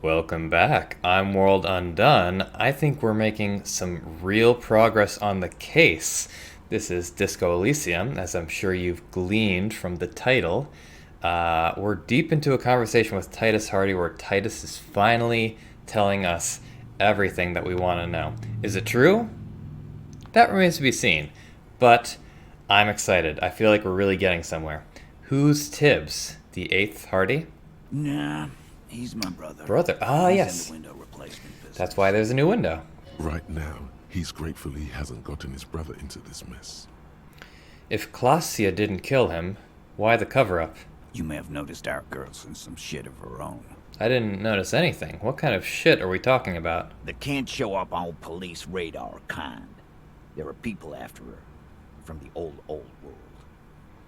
Welcome back. I'm World Undone. I think we're making some real progress on the case. This is Disco Elysium, as I'm sure you've gleaned from the title. We're deep into a conversation with Titus Hardy where Titus is finally telling us everything that we want to know. Is it true? That remains to be seen. But I'm excited. I feel like we're really getting somewhere. Who's Tibbs? The eighth Hardy? Nah, he's my brother. Brother. Ah, He's yes. in the window replacement business. That's why there's a new window. Right now, he's grateful he hasn't gotten his brother into this mess. If Klaasje didn't kill him, why the cover-up? You may have noticed our girl's in some shit of her own. I didn't notice anything. What kind of shit are we talking about? That can't show up on police radar kind. There are people after her. From the old world.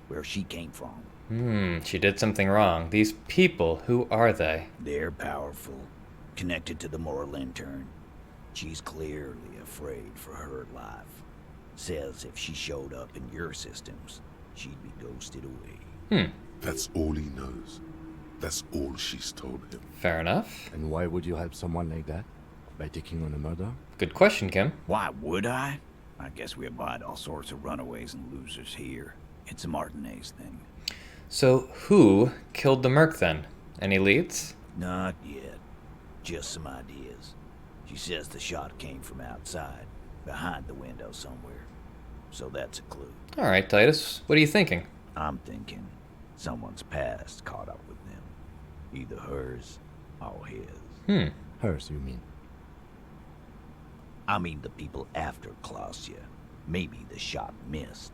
Where she came from. She did something wrong. These people, who are they? They're powerful. Connected to the moral intern. She's clearly afraid for her life. Says if she showed up in your systems, she'd be ghosted away. That's all he knows. That's all she's told him. Fair enough. And why would you help someone like that? By taking on a murder? Good question, Kim. Why would I? I guess we abide all sorts of runaways and losers here. It's a Martinez thing. So, who killed the merc then? Any leads? Not yet. Just some ideas. She says the shot came from outside, behind the window somewhere. So that's a clue. Alright, Titus. What are you thinking? I'm thinking someone's past caught up with them. Either hers or his. Hers, you mean? I mean the people after Klaasje. Maybe the shot missed.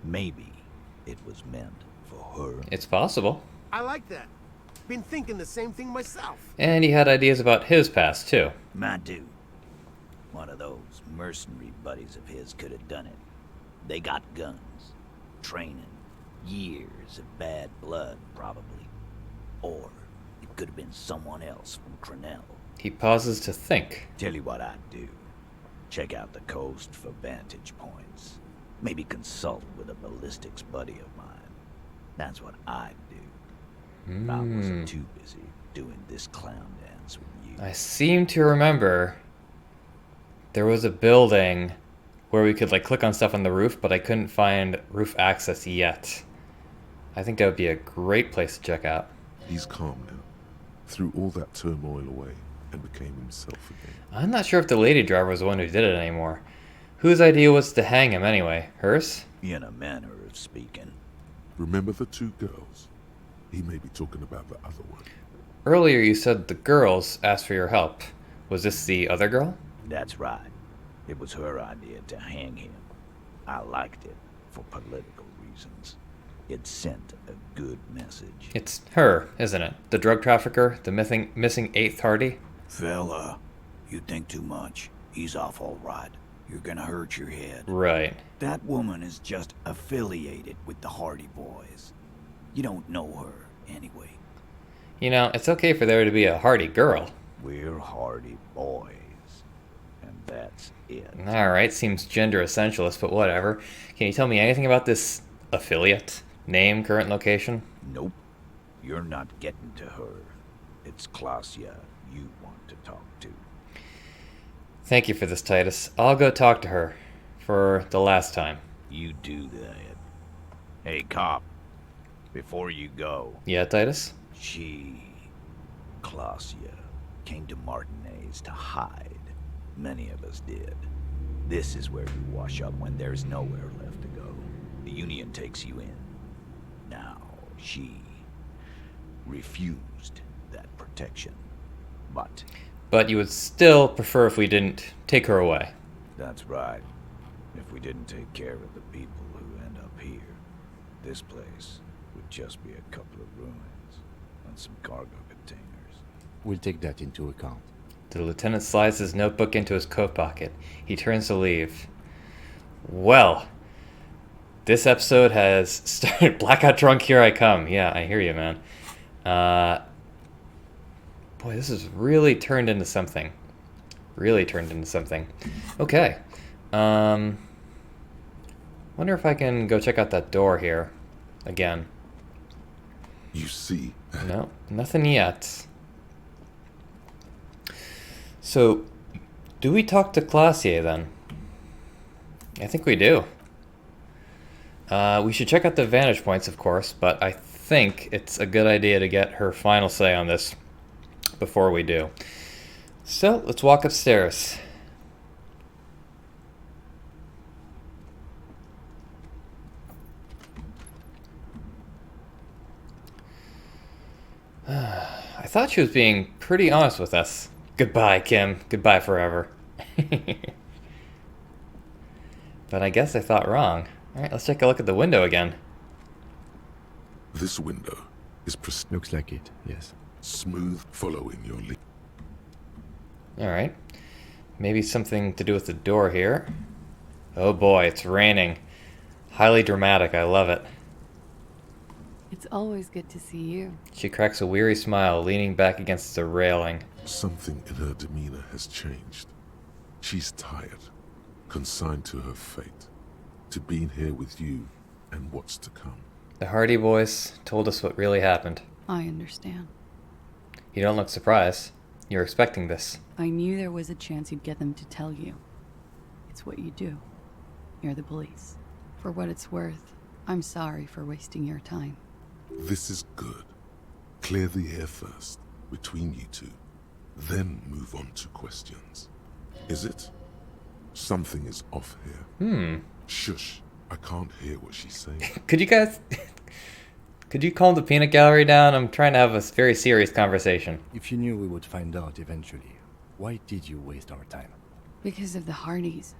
Maybe it was meant for her. It's possible. I like that. Been thinking the same thing myself. And he had ideas about his past, too. My dude. One of those mercenary buddies of his could have done it. They got guns, training, years of bad blood, probably. Or it could have been someone else from Crenell. He pauses to think. Tell you what I'd do. Check out the coast for vantage points. Maybe consult with a ballistics buddy of mine. That's what I'd do. I wasn't too busy doing this clown dance with you. I seem to remember there was a building where we could click on stuff on the roof, but I couldn't find roof access yet. I think that would be a great place to check out. He's calm now. Threw all that turmoil away and became himself again. I'm not sure if the lady driver was the one who did it anymore. Whose idea was to hang him anyway? Hers? In a manner of speaking. Remember the two girls? He may be talking about the other one. Earlier you said the girls asked for your help. Was this the other girl? That's right. It was her idea to hang him. I liked it for political reasons. It sent a good message. It's her, isn't it? The drug trafficker, the missing eighth Hardy? Fella, you think too much. He's off all right. You're gonna hurt your head. Right. That woman is just affiliated with the Hardy Boys. You don't know her, anyway. You know, it's okay for there to be a Hardy girl. We're Hardy Boys. And that's it. Alright, seems gender essentialist, but whatever. Can you tell me anything about this affiliate? Name, current location? Nope. You're not getting to her. It's Klaasje you want to talk to. Thank you for this, Titus. I'll go talk to her. For the last time. You do that. Hey, cop. Before you go, Yeah, Titus? Klaasje, came to Martinez to hide. Many of us did. This is where you wash up when there's nowhere left to go. The Union takes you in. Now, she refused that protection. But you would still prefer if we didn't take her away. That's right. If we didn't take care of the people who end up here, this place would just be a couple of ruins and some cargo containers. We'll take that into account. The lieutenant slides his notebook into his coat pocket. He turns to leave. Well, this episode has started. Blackout drunk, here I come. Yeah, I hear you, man. Boy, this has really turned into something. Really turned into something. Okay. Wonder if I can go check out that door here. Again. You see, No, nothing yet. So, do we talk to Klaasje then? I think we do. We should check out the vantage points, of course, but I think it's a good idea to get her final say on this before we do. So, let's walk upstairs. I thought she was being pretty honest with us. Goodbye, Kim. Goodbye forever. But I guess I thought wrong. Alright, let's take a look at the window again. This window is Looks like it, yes. smooth following your lead. Alright. Maybe something to do with the door here. Oh boy, it's raining. Highly dramatic, I love it. It's always good to see you. She cracks a weary smile, leaning back against the railing. Something in her demeanor has changed. She's tired, consigned to her fate, to being here with you and what's to come. The Hardy Boys told us what really happened. I understand. You don't look surprised. You're expecting this. I knew there was a chance you'd get them to tell you. It's what you do. You're the police. For what it's worth, I'm sorry for wasting your time. This is good. Clear the air first, between you two. Then move on to questions. Is it? Something is off here. Shush. I can't hear what she's saying. Could you guys... Could you calm the peanut gallery down? I'm trying to have a very serious conversation. If you knew we would find out eventually, why did you waste our time? Because of the Hardys.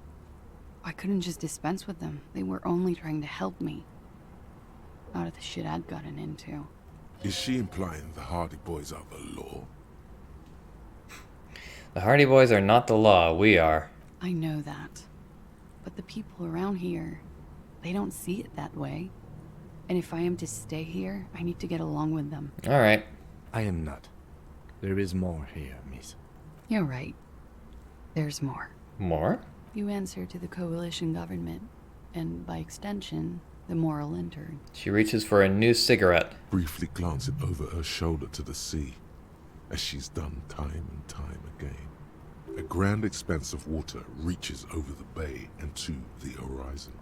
I couldn't just dispense with them. They were only trying to help me. Out of the shit I'd gotten into. Is she implying the Hardy Boys are the law? The Hardy Boys are not the law, we are. I know that. But the people around here, they don't see it that way. And if I am to stay here, I need to get along with them. Alright. I am not. There is more here, miss. You're right. There's more. More? You answer to the coalition government, and by extension, the moral intern. She reaches for a new cigarette. Briefly glance it over her shoulder to the sea, as she's done time and time again. A grand expanse of water reaches over the bay and to the horizon,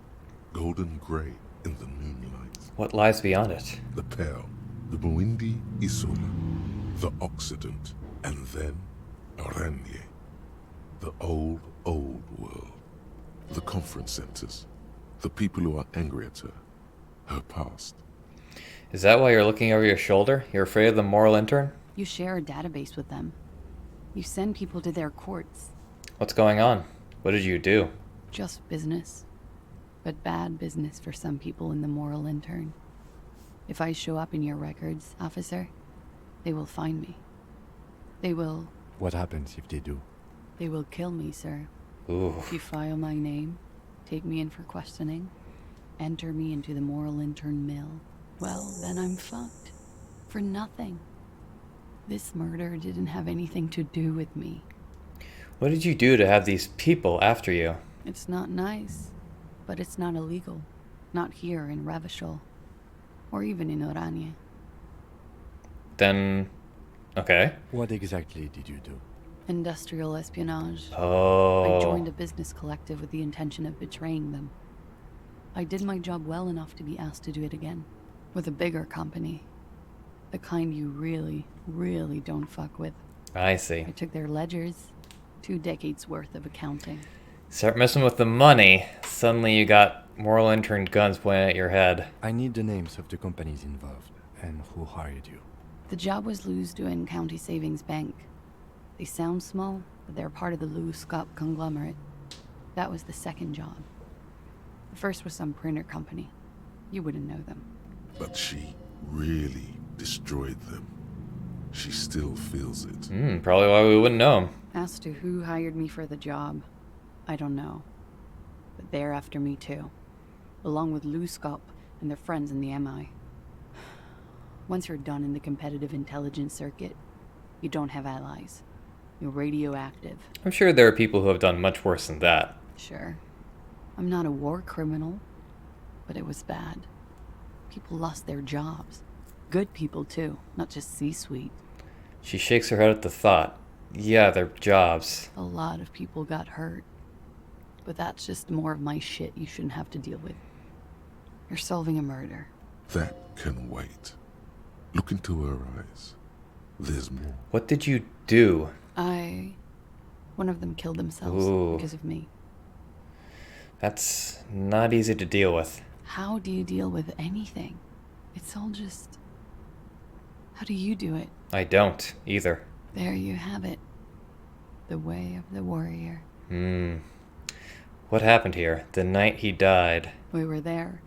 golden grey in the moonlight. What lies beyond it? The Pearl, the Muindi Isola, the Occident, and then Aranye, the old world. The conference centers, the people who are angry at her past. Is that why you're looking over your shoulder? You're afraid of the moral intern? You share a database with them. You send people to their courts. What's going on? What did you do? Just business. But bad business for some people in the moral intern. If I show up in your records, officer, they will find me. They will What happens if they do? kill me, sir. Ooh. If you file my name, take me in for questioning, enter me into the moral intern mill, well, then I'm fucked. For nothing. This murder didn't have anything to do with me. What did you do to have these people after you? It's not nice, but it's not illegal. Not here in Revachol. Or even in Oranje. Then... okay. What exactly did you do? Industrial espionage. Oh. I joined a business collective with the intention of betraying them. I did my job well enough to be asked to do it again. With a bigger company. The kind you really, really don't fuck with. I see. I took their ledgers. 2 decades worth of accounting. Start messing with the money. Suddenly you got moral intern guns pointed at your head. I need the names of the companies involved and who hired you. The job was Lou's-Duin County Savings Bank. They sound small, but they're part of the Lou-Scop conglomerate. That was the second job. The first was some printer company. You wouldn't know them. But she really destroyed them. She still feels it. Probably why we wouldn't know him. As to who hired me for the job, I don't know. But they're after me too. Along with Lou-Scop and their friends in the MI. Once you're done in the competitive intelligence circuit, you don't have allies. You're radioactive. I'm sure there are people who have done much worse than that. Sure. I'm not a war criminal, but it was bad. People lost their jobs. Good people too, not just C-suite. She shakes her head at the thought. Yeah, their jobs. A lot of people got hurt. But that's just more of my shit you shouldn't have to deal with. You're solving a murder. That can wait. Look into her eyes. There's more. What did you do? One of them killed themselves Ooh. because of me. That's not easy to deal with. How do you deal with anything? It's all just... How do you do it? I don't, either. There you have it. The way of the warrior. What happened here the night he died? We were there.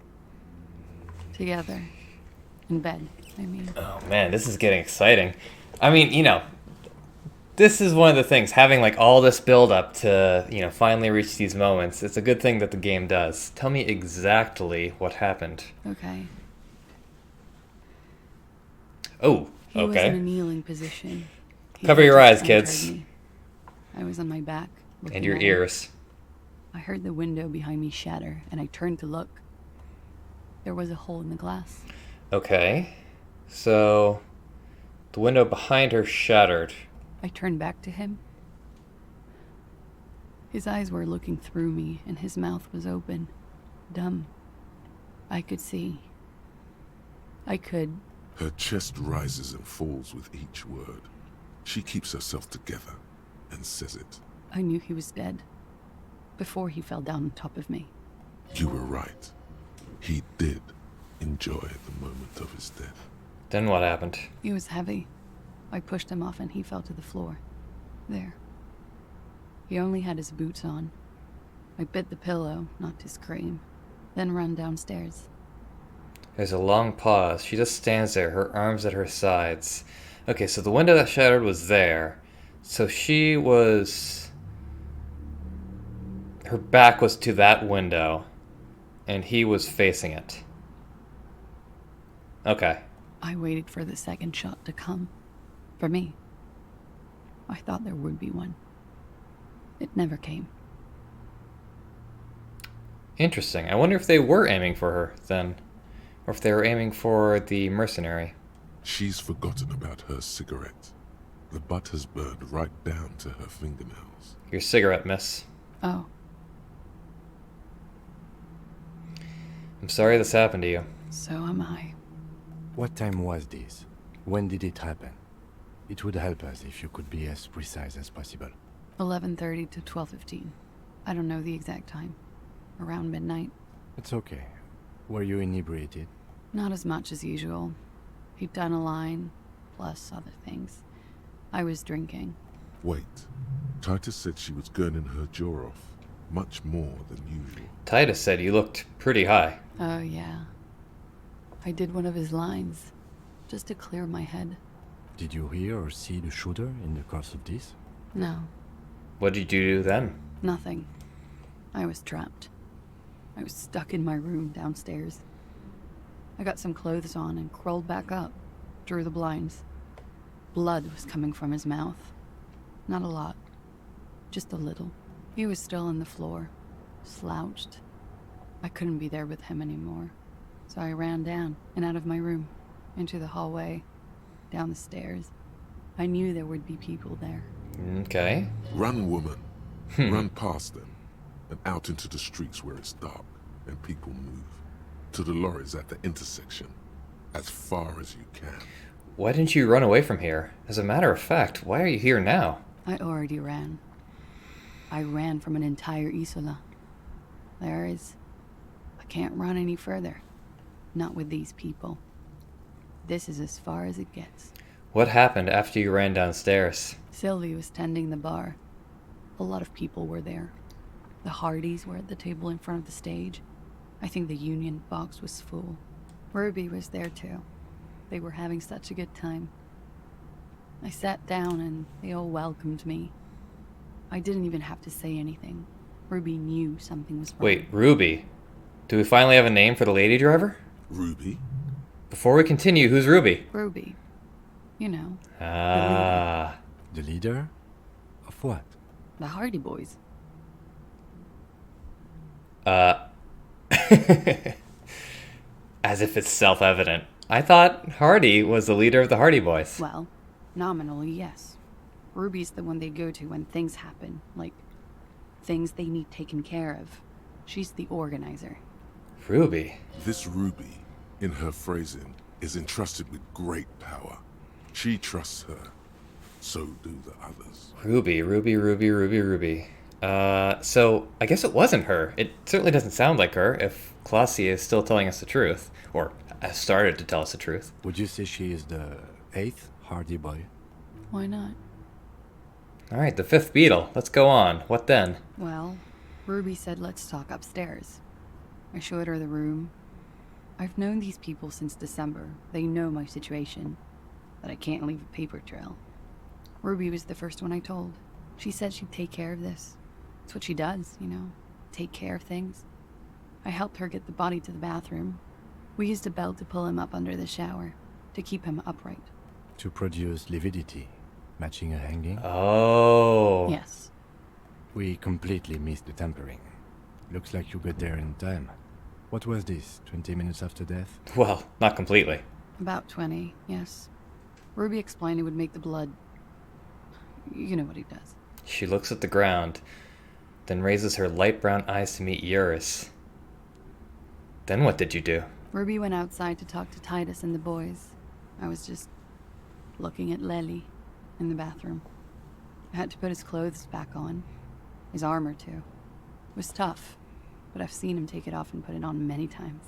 Together. In bed, I mean. Oh man, this is getting exciting. I mean, this is one of the things, having like all this build up to, finally reach these moments. It's a good thing that the game does. Tell me exactly what happened. Okay. Oh, He was in a okay. kneeling position. He Cover had your just eyes, entered kids. me. I was on my back. And looking your at him. ears. I heard the window behind me shatter, and I turned to look. There was a hole in the glass. Okay. So, the window behind her shattered. I turned back to him. His eyes were looking through me, and his mouth was open. Dumb. I could see. I could... Her chest rises and falls with each word. She keeps herself together and says it. I knew he was dead. Before he fell down on top of me. You were right. He did enjoy the moment of his death. Then what happened? He was heavy. I pushed him off and he fell to the floor. There. He only had his boots on. I bit the pillow, not to scream, then ran downstairs. There's a long pause. She just stands there, her arms at her sides. Okay, so the window that shattered was there. So she was... Her back was to that window, and he was facing it. Okay. I waited for the second shot to come. For me. I thought there would be one. It never came. Interesting. I wonder if they were aiming for her, then. Or if they were aiming for the mercenary. She's forgotten about her cigarette. The butt has burned right down to her fingernails. Your cigarette, miss. Oh, I'm sorry this happened to you. so am I. What time was this? When did it happen? It would help us if you could be as precise as possible. 11:30 to 12:15. I don't know the exact time. Around midnight. It's okay. Were you inebriated? Not as much as usual. He'd done a line, plus other things. I was drinking. Wait. Titus said she was gurning her jaw off. Much more than usual. Titus said you looked pretty high. Oh, yeah. I did one of his lines, just to clear my head. Did you hear or see the shooter in the course of this? No, What did you do then? nothing. I was trapped. I was stuck in my room downstairs. I got some clothes on and crawled back up, drew the blinds. Blood was coming from his mouth. Not a lot, just a little. He was still on the floor, slouched. I couldn't be there with him anymore, so I ran down and out of my room, into the hallway, down the stairs. I knew there would be people there. Okay. Run, woman. Run past them and out into the streets where it's dark and people move. To the lorries at the intersection. As far as you can. Why didn't you run away from here? As a matter of fact, why are you here now? I already ran. I ran from an entire Isola. I can't run any further. Not with these people. This is as far as it gets. What happened after you ran downstairs? Sylvie was tending the bar. A lot of people were there. The Hardys were at the table in front of the stage. I think the Union box was full. Ruby was there too. They were having such a good time. I sat down and they all welcomed me. I didn't even have to say anything. Ruby knew something was wrong. Wait, Ruby. Do we finally have a name for the lady driver? Ruby? Before we continue, who's Ruby? Ruby. You know, Ah. The leader? Of what? the Hardy Boys. As if it's self-evident. I thought Hardy was the leader of the Hardy Boys. Well, nominally, yes. Ruby's the one they go to when things happen, like things they need taken care of. She's the organizer. Ruby? This Ruby, in her phrasing, is entrusted with great power. She trusts her. So do the others. Ruby, Ruby, Ruby, Ruby, Ruby. So I guess it wasn't her. It certainly doesn't sound like her if Klaasje is still telling us the truth. Or has started to tell us the truth. Would you say she is the 8th Hardy Boy? Why not? Alright, the 5th beetle. Let's go on. What then? Well, Ruby said let's talk upstairs. I showed her the room. I've known these people since December. They know my situation. That I can't leave a paper trail. Ruby was the first one I told. She said she'd take care of this. It's what she does, you know. Take care of things. I helped her get the body to the bathroom. We used a belt to pull him up under the shower. To keep him upright. To produce lividity, matching a hanging? Oh. Yes. We completely missed the tampering. Looks like you got there in time. What was this, 20 minutes after death? Well, not completely. About 20, yes. Ruby explained it would make the blood... You know what he does. She looks at the ground, then raises her light brown eyes to meet Eurus. Then what did you do? Ruby went outside to talk to Titus and the boys. I was just looking at Lely in the bathroom. I had to put his clothes back on. His armor, too. It was tough, but I've seen him take it off and put it on many times.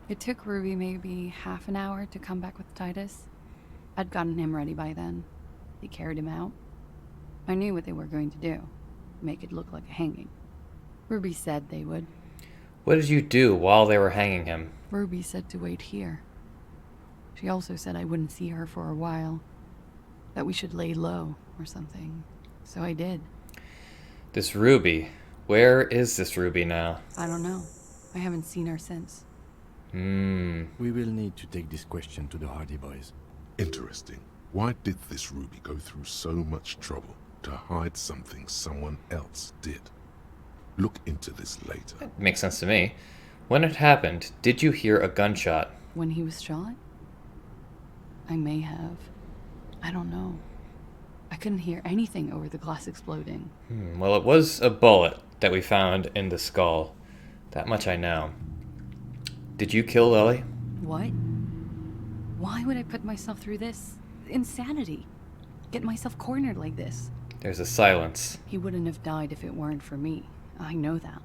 It took Ruby maybe half an hour to come back with Titus. I'd gotten him ready by then. They carried him out. I knew what they were going to do. Make it look like a hanging. Ruby said they would. What did you do while they were hanging him? Ruby said to wait here. She also said I wouldn't see her for a while. That we should lay low or something. So I did. This Ruby. Where is this Ruby now? I don't know. I haven't seen her since. We will need to take this question to the Hardy Boys. Interesting. Why did this Ruby go through so much trouble to hide something someone else did? Look into this later. Makes sense to me. When it happened, did you hear a gunshot? When he was shot? I may have. I don't know. I couldn't hear anything over the glass exploding. Well, it was a bullet that we found in the skull. That much I know. Did you kill Lily? What? Why would I put myself through this? Insanity. Get myself cornered like this. There's a silence. He wouldn't have died if it weren't for me. I know that.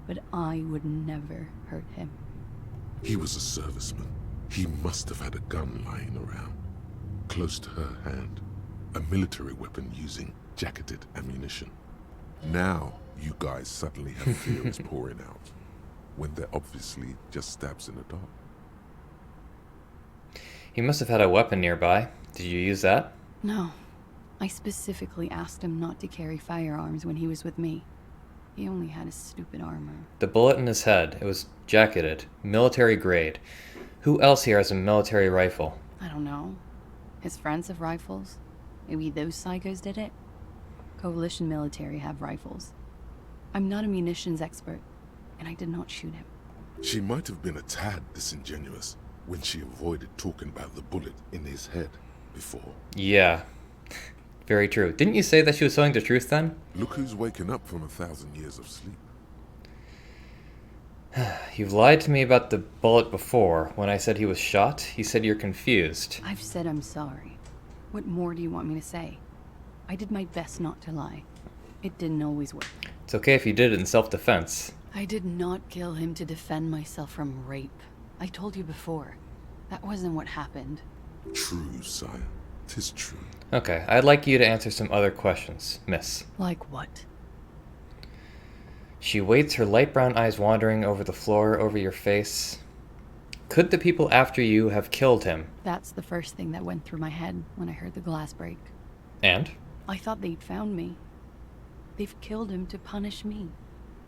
But I would never hurt him. He was a serviceman. He must have had a gun lying around, close to her hand. A military weapon using jacketed ammunition. Now, you guys suddenly have feelings pouring out, when they're obviously just stabs in the dark. He must have had a weapon nearby. Did you use that? No. I specifically asked him not to carry firearms when he was with me. He only had his stupid armor. The bullet in his head, it was jacketed, military grade. Who else here has a military rifle? I don't know. His friends have rifles. Maybe those psychos did it. Coalition military have rifles. I'm not a munitions expert, and I did not shoot him. She might have been a tad disingenuous when she avoided talking about the bullet in his head before. Yeah. Very true. Didn't you say that she was telling the truth then? Look who's waking up from 1,000 years of sleep. You've lied to me about the bullet before. When I said he was shot, you said you're confused. I've said I'm sorry. What more do you want me to say? I did my best not to lie. It didn't always work. It's okay if you did it in self-defense. I did not kill him to defend myself from rape. I told you before. That wasn't what happened. True, sire. 'Tis true. Okay, I'd like you to answer some other questions, miss. Like what? She waits, her light brown eyes wandering over the floor, over your face. Could the people after you have killed him? That's the first thing that went through my head when I heard the glass break. And? I thought they'd found me. They've killed him to punish me.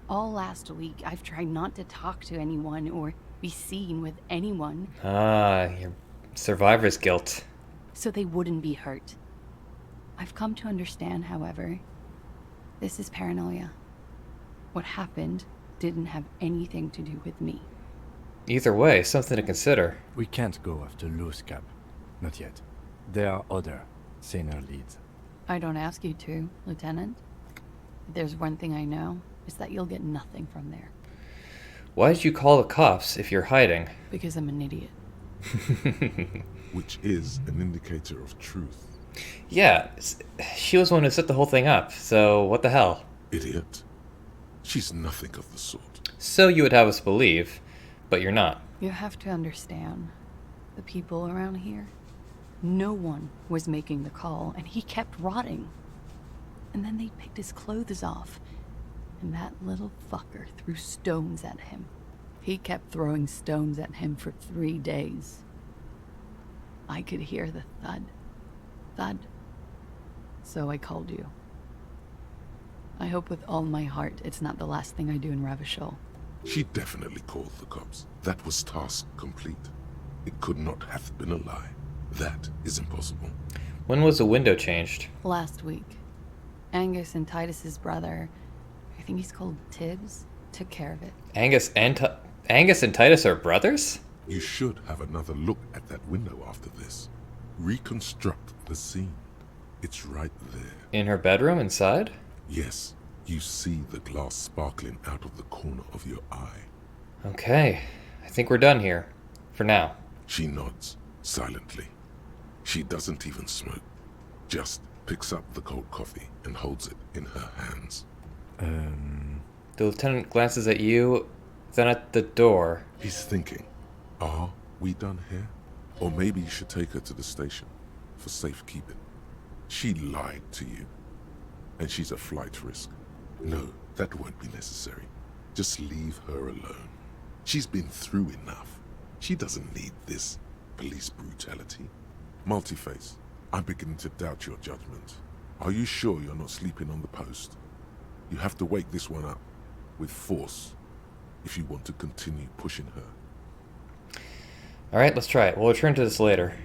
All last week, I've tried not to talk to anyone or be seen with anyone. Ah, your survivor's guilt. So they wouldn't be hurt. I've come to understand, however, this is paranoia. What happened didn't have anything to do with me. Either way, something to consider. We can't go after loose cap. Not yet. There are other, saner leads. I don't ask you to, Lieutenant. If there's one thing I know, it's that you'll get nothing from there. Why did you call the cops if you're hiding? Because I'm an idiot. Which is an indicator of truth. Yeah, she was the one who set the whole thing up, so what the hell? Idiot. She's nothing of the sort. So you would have us believe, but you're not. You have to understand, the people around here, no one was making the call, and he kept rotting. And then they picked his clothes off, and that little fucker threw stones at him. He kept throwing stones at him for 3 days. I could hear the thud. Thud. So I called you. I hope with all my heart it's not the last thing I do in Ravishol. She definitely called the cops. That was task complete. It could not have been a lie. That is impossible. When was the window changed? Last week, Angus and Titus's brother, I think he's called Tibbs, took care of it. Angus and Titus are brothers? You should have another look at that window after this. Reconstruct the scene. It's right there. In her bedroom inside? Yes, you see the glass sparkling out of the corner of your eye. Okay, I think we're done here. For now. She nods, silently. She doesn't even smoke. Just picks up the cold coffee and holds it in her hands. The lieutenant glances at you, then at the door. He's thinking, are we done here? Or maybe you should take her to the station for safekeeping. She lied to you, and she's a flight risk. No, that won't be necessary. Just leave her alone. She's been through enough. She doesn't need this police brutality. Multiface, I'm beginning to doubt your judgment. Are you sure you're not sleeping on the post? You have to wake this one up with force if you want to continue pushing her. Alright, let's try it. We'll return to this later.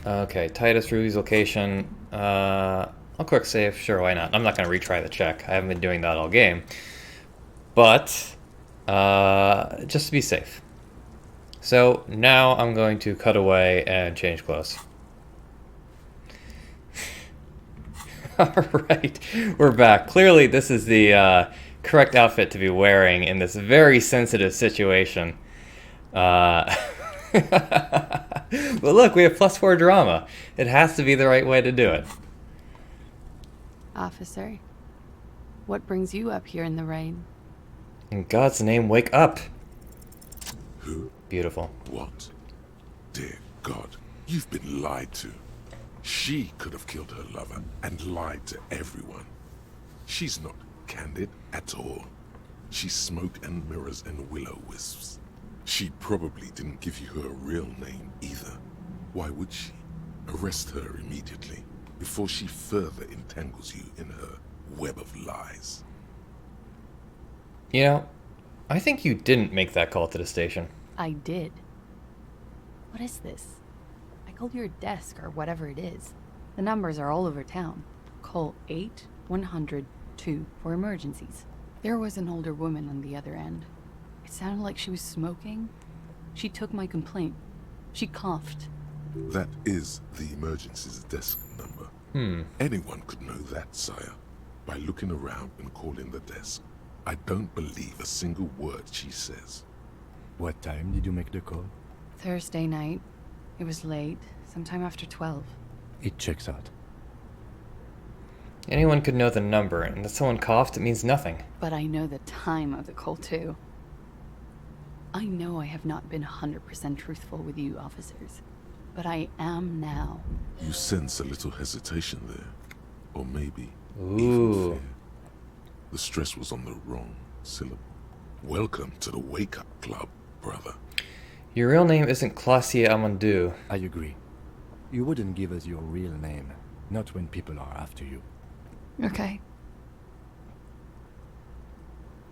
Okay, Titus, Ruby's location. I'll quick save. Sure, why not? I'm not going to retry the check. I haven't been doing that all game. But, just to be safe. So, now I'm going to cut away and change clothes. Alright, we're back. Clearly, this is the correct outfit to be wearing in this very sensitive situation. But look, we have +4 drama. It has to be the right way to do it. Officer, what brings you up here in the rain? In God's name, wake up. Who? Beautiful. What? Dear God, you've been lied to. She could have killed her lover and lied to everyone. She's not candid at all. She's smoke and mirrors and will-o-wisps. She probably didn't give you her real name either. Why would she? Arrest her immediately before she further entangles you in her web of lies. You know, I think you didn't make that call to the station. I did. What is this? I called your desk or whatever it is. The numbers are all over town. Call 8-100-2 for emergencies. There was an older woman on the other end. It sounded like she was smoking. She took my complaint. She coughed. That is the emergency's desk number. Anyone could know that, sire, by looking around and calling the desk. I don't believe a single word she says. What time did you make the call? Thursday night. It was late, sometime after 12. It checks out. Anyone could know the number, and that someone coughed, it means nothing. But I know the time of the call, too. I know I have not been 100% truthful with you, officers. But I am now. You sense a little hesitation there. Or maybe Ooh. even fear. The stress was on the wrong syllable. Welcome to the wake-up club, brother. Your real name isn't Klaasje Amandu. I agree. You wouldn't give us your real name, not when people are after you. Okay.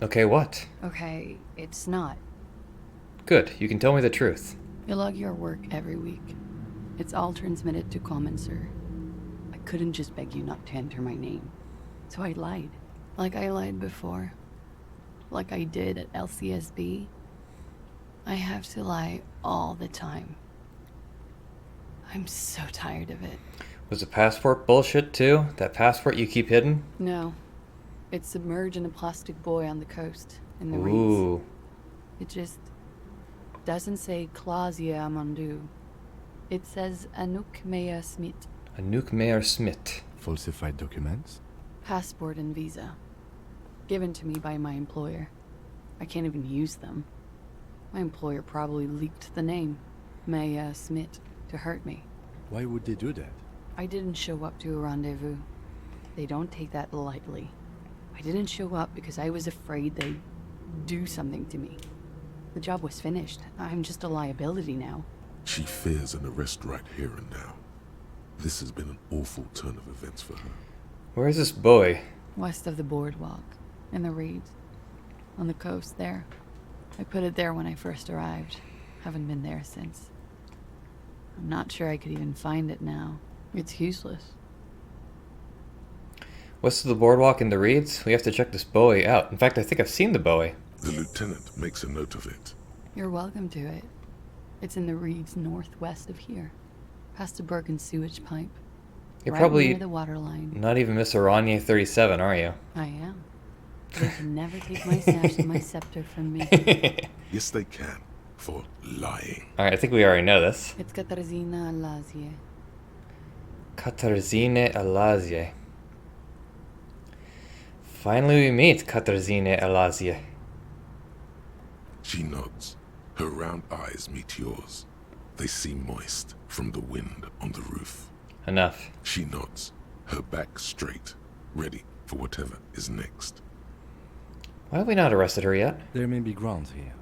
Okay, what? Okay, it's not. Good, you can tell me the truth. You log your work every week. It's all transmitted to Common, sir. I couldn't just beg you not to enter my name. So I lied. Like I lied before. Like I did at LCSB. I have to lie all the time. I'm so tired of it. Was the passport bullshit too? That passport you keep hidden? No. It's submerged in a plastic buoy on the coast, in the reeds. Ooh. It just doesn't say Klaasje Amandu. It says Anouk Mea Smit. Anouk Mayer Smith. Falsified documents? Passport and visa. Given to me by my employer. I can't even use them. My employer probably leaked the name, Mea Smit, to hurt me. Why would they do that? I didn't show up to a rendezvous. They don't take that lightly. I didn't show up because I was afraid they'd do something to me. The job was finished. I'm just a liability now. She fears an arrest right here and now. This has been an awful turn of events for her. Where's this boy? West of the boardwalk, in the reeds. On the coast there. I put it there when I first arrived. Haven't been there since. I'm not sure I could even find it now. It's useless. West of the boardwalk in the reeds? We have to check this buoy out. In fact, I think I've seen the buoy. The lieutenant makes a note of it. You're welcome to it. It's in the reeds northwest of here. Past a broken sewage pipe. You're right probably near the water line. not even Miss Aranye 37, are you? I am. They can never take my sash and my scepter from me. Yes, they can. For lying. Alright, I think we already know this. It's Katarzyna Klaasje. Katarzyna Klaasje. Finally we meet Katarzyna Klaasje. She nods. Her round eyes meet yours. They seem moist from the wind on the roof. Enough. She nods, her back straight, ready for whatever is next. Why have we not arrested her yet? There may be grounds here.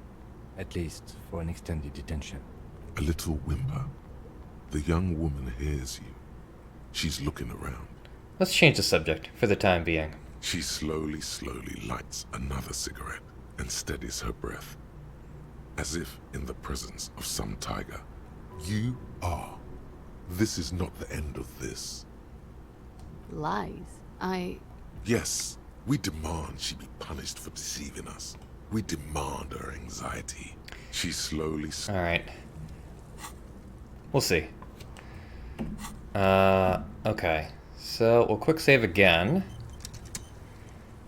At least for an extended detention. A little whimper. The young woman hears you. She's looking around. Let's change the subject, for the time being. She slowly lights another cigarette and steadies her breath. As if in the presence of some tiger. You are. This is not the end of this. Lies. Yes, we demand she be punished for deceiving us. We demand her anxiety. She slowly... Alright. We'll see. Okay. So, we'll quick save again.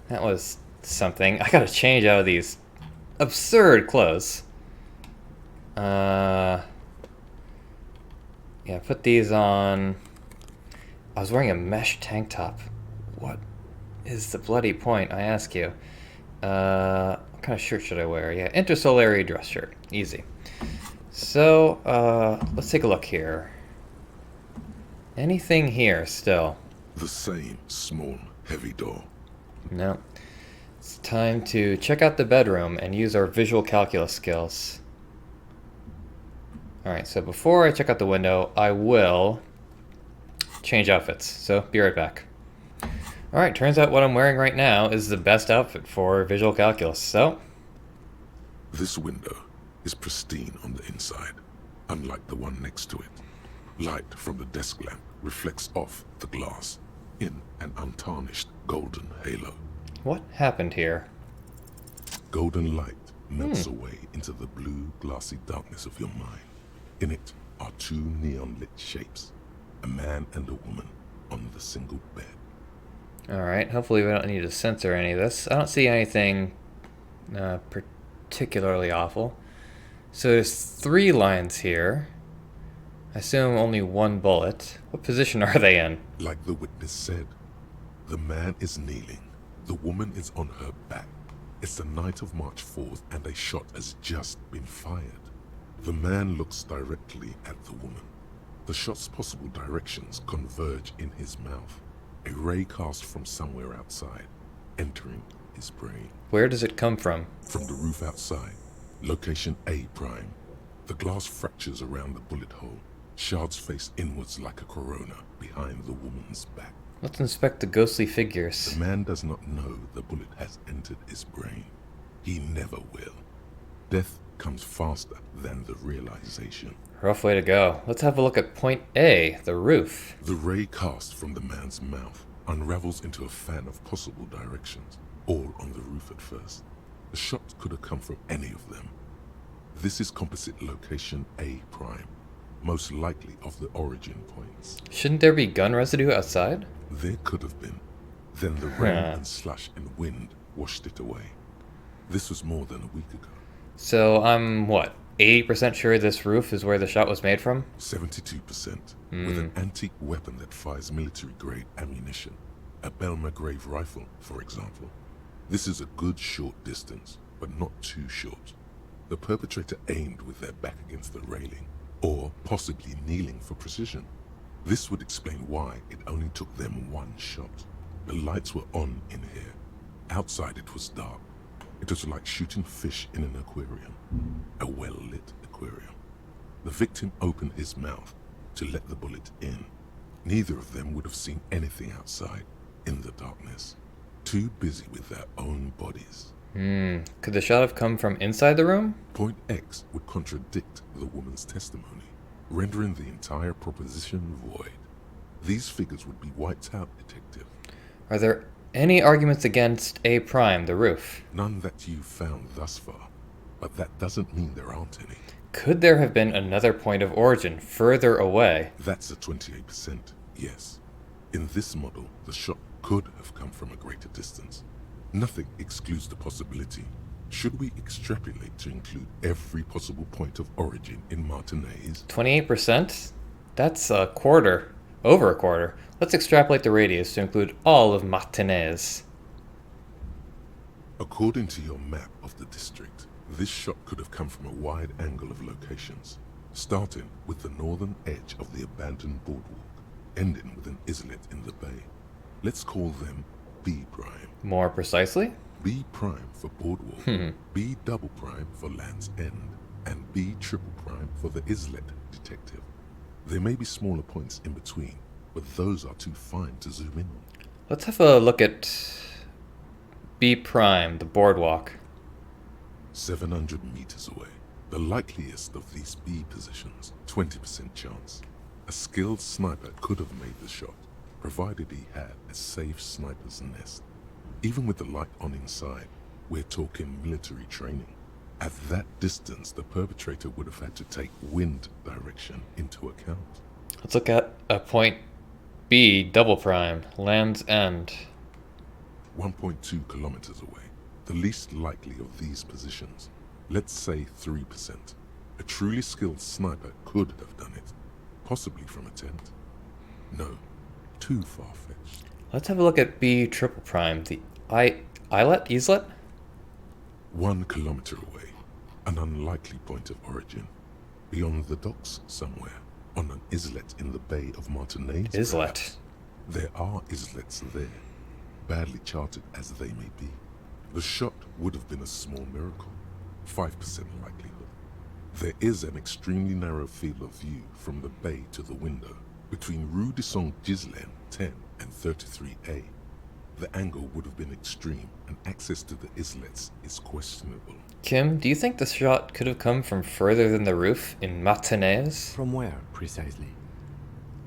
That was something. I gotta change out of these absurd clothes. Yeah, put these on. I was wearing a mesh tank top. What is the bloody point, I ask you? What kind of shirt should I wear? Yeah, intersolary dress shirt. Easy. So, let's take a look here. Anything here still? The same small, heavy door. No. It's time to check out the bedroom and use our visual calculus skills. Alright, so before I check out the window, I will change outfits. So, be right back. Alright, turns out what I'm wearing right now is the best outfit for visual calculus, so... This window is pristine on the inside, unlike the one next to it. Light from the desk lamp reflects off the glass in an untarnished golden halo. What happened here? Golden light melts away into the blue, glassy darkness of your mind. In it are two neon-lit shapes, a man and a woman on the single bed. Alright, hopefully we don't need to censor any of this. I don't see anything particularly awful. So there's 3 lines here. I assume only 1 bullet. What position are they in? Like the witness said, the man is kneeling, the woman is on her back. It's the night of March 4th and a shot has just been fired. The man looks directly at the woman. The shot's possible directions converge in his mouth. A ray cast from somewhere outside, entering his brain. Where does it come from? From the roof outside, location A prime. The glass fractures around the bullet hole. Shards face inwards like a corona behind the woman's back. Let's inspect the ghostly figures. The man does not know the bullet has entered his brain. He never will. Death comes faster than the realization. Rough way to go. Let's have a look at point A, the roof. The ray cast from the man's mouth unravels into a fan of possible directions, all on the roof at first. The shot could have come from any of them. This is composite location A prime. most likely of the origin points. Shouldn't there be gun residue outside? There could have been. Then the rain and slush and wind washed it away. This was more than a week ago. So I'm, what, 80% sure this roof is where the shot was made from? 72%, with an antique weapon that fires military-grade ammunition. A Belma-grave rifle, for example. This is a good short distance, but not too short. The perpetrator aimed with their back against the railing, or possibly kneeling for precision. This would explain why it only took them one shot. The lights were on in here. Outside it was dark. It was like shooting fish in an aquarium, a well-lit aquarium. The victim opened his mouth to let the bullet in. Neither of them would have seen anything outside in the darkness, too busy with their own bodies. Could the shot have come from inside the room? Point X would contradict the woman's testimony, rendering the entire proposition void. These figures would be wiped out, Detective. Are there any arguments against A prime, the roof? None that you've found thus far, but that doesn't mean there aren't any. Could there have been another point of origin further away? That's a 28%, yes. In this model, the shot could have come from a greater distance. Nothing excludes the possibility. Should we extrapolate to include every possible point of origin in Martinez? 28%? That's a quarter. Over a quarter. Let's extrapolate the radius to include all of Martinez. According to your map of the district, this shot could have come from a wide angle of locations, starting with the northern edge of the abandoned boardwalk, ending with an islet in the bay. Let's call them B prime. More precisely? B prime for boardwalk, B double prime for Land's End, and B triple prime for the islet, Detective. There may be smaller points in between, but those are too fine to zoom in on. Let's have a look at B prime, the boardwalk. 700 meters away. The likeliest of these B positions, 20% chance. A skilled sniper could have made the shot, provided he had a safe sniper's nest. Even with the light on inside, we're talking military training. At that distance, the perpetrator would have had to take wind direction into account. Let's look at a point B double prime, Land's End. 1.2 kilometers away. The least likely of these positions. Let's say 3%. A truly skilled sniper could have done it. Possibly from a tent. No, too far-fetched. Let's have a look at B triple prime, the islet? 1 kilometer away. An unlikely point of origin. Beyond the docks somewhere. On an islet in the Bay of Martinez. Islet? Perhaps. There are islets there. Badly charted as they may be. The shot would have been a small miracle. 5% likelihood. There is an extremely narrow field of view from the bay to the window, between Rue de Saint-Ghislain 10 and 33A. The angle would have been extreme, and access to the islets is questionable. Kim, do you think the shot could have come from further than the roof in Martinez? From where, precisely?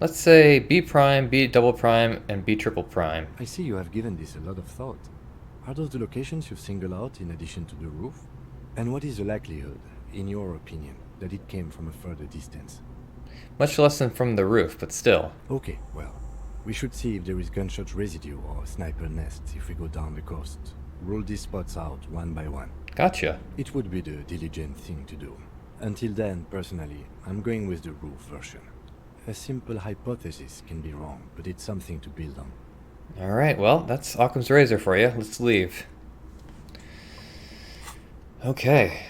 Let's say B prime, B double prime, and B triple prime. I see you have given this a lot of thought. Are those the locations you've singled out in addition to the roof? And what is the likelihood, in your opinion, that it came from a further distance? Much less than from the roof, but still. Okay, well, we should see if there is gunshot residue or sniper nests if we go down the coast. Rule these spots out one by one. Gotcha. It would be the diligent thing to do. Until then, personally, I'm going with the roof version. A simple hypothesis can be wrong, but it's something to build on. Alright, well, that's Occam's razor for you. Let's leave. Okay.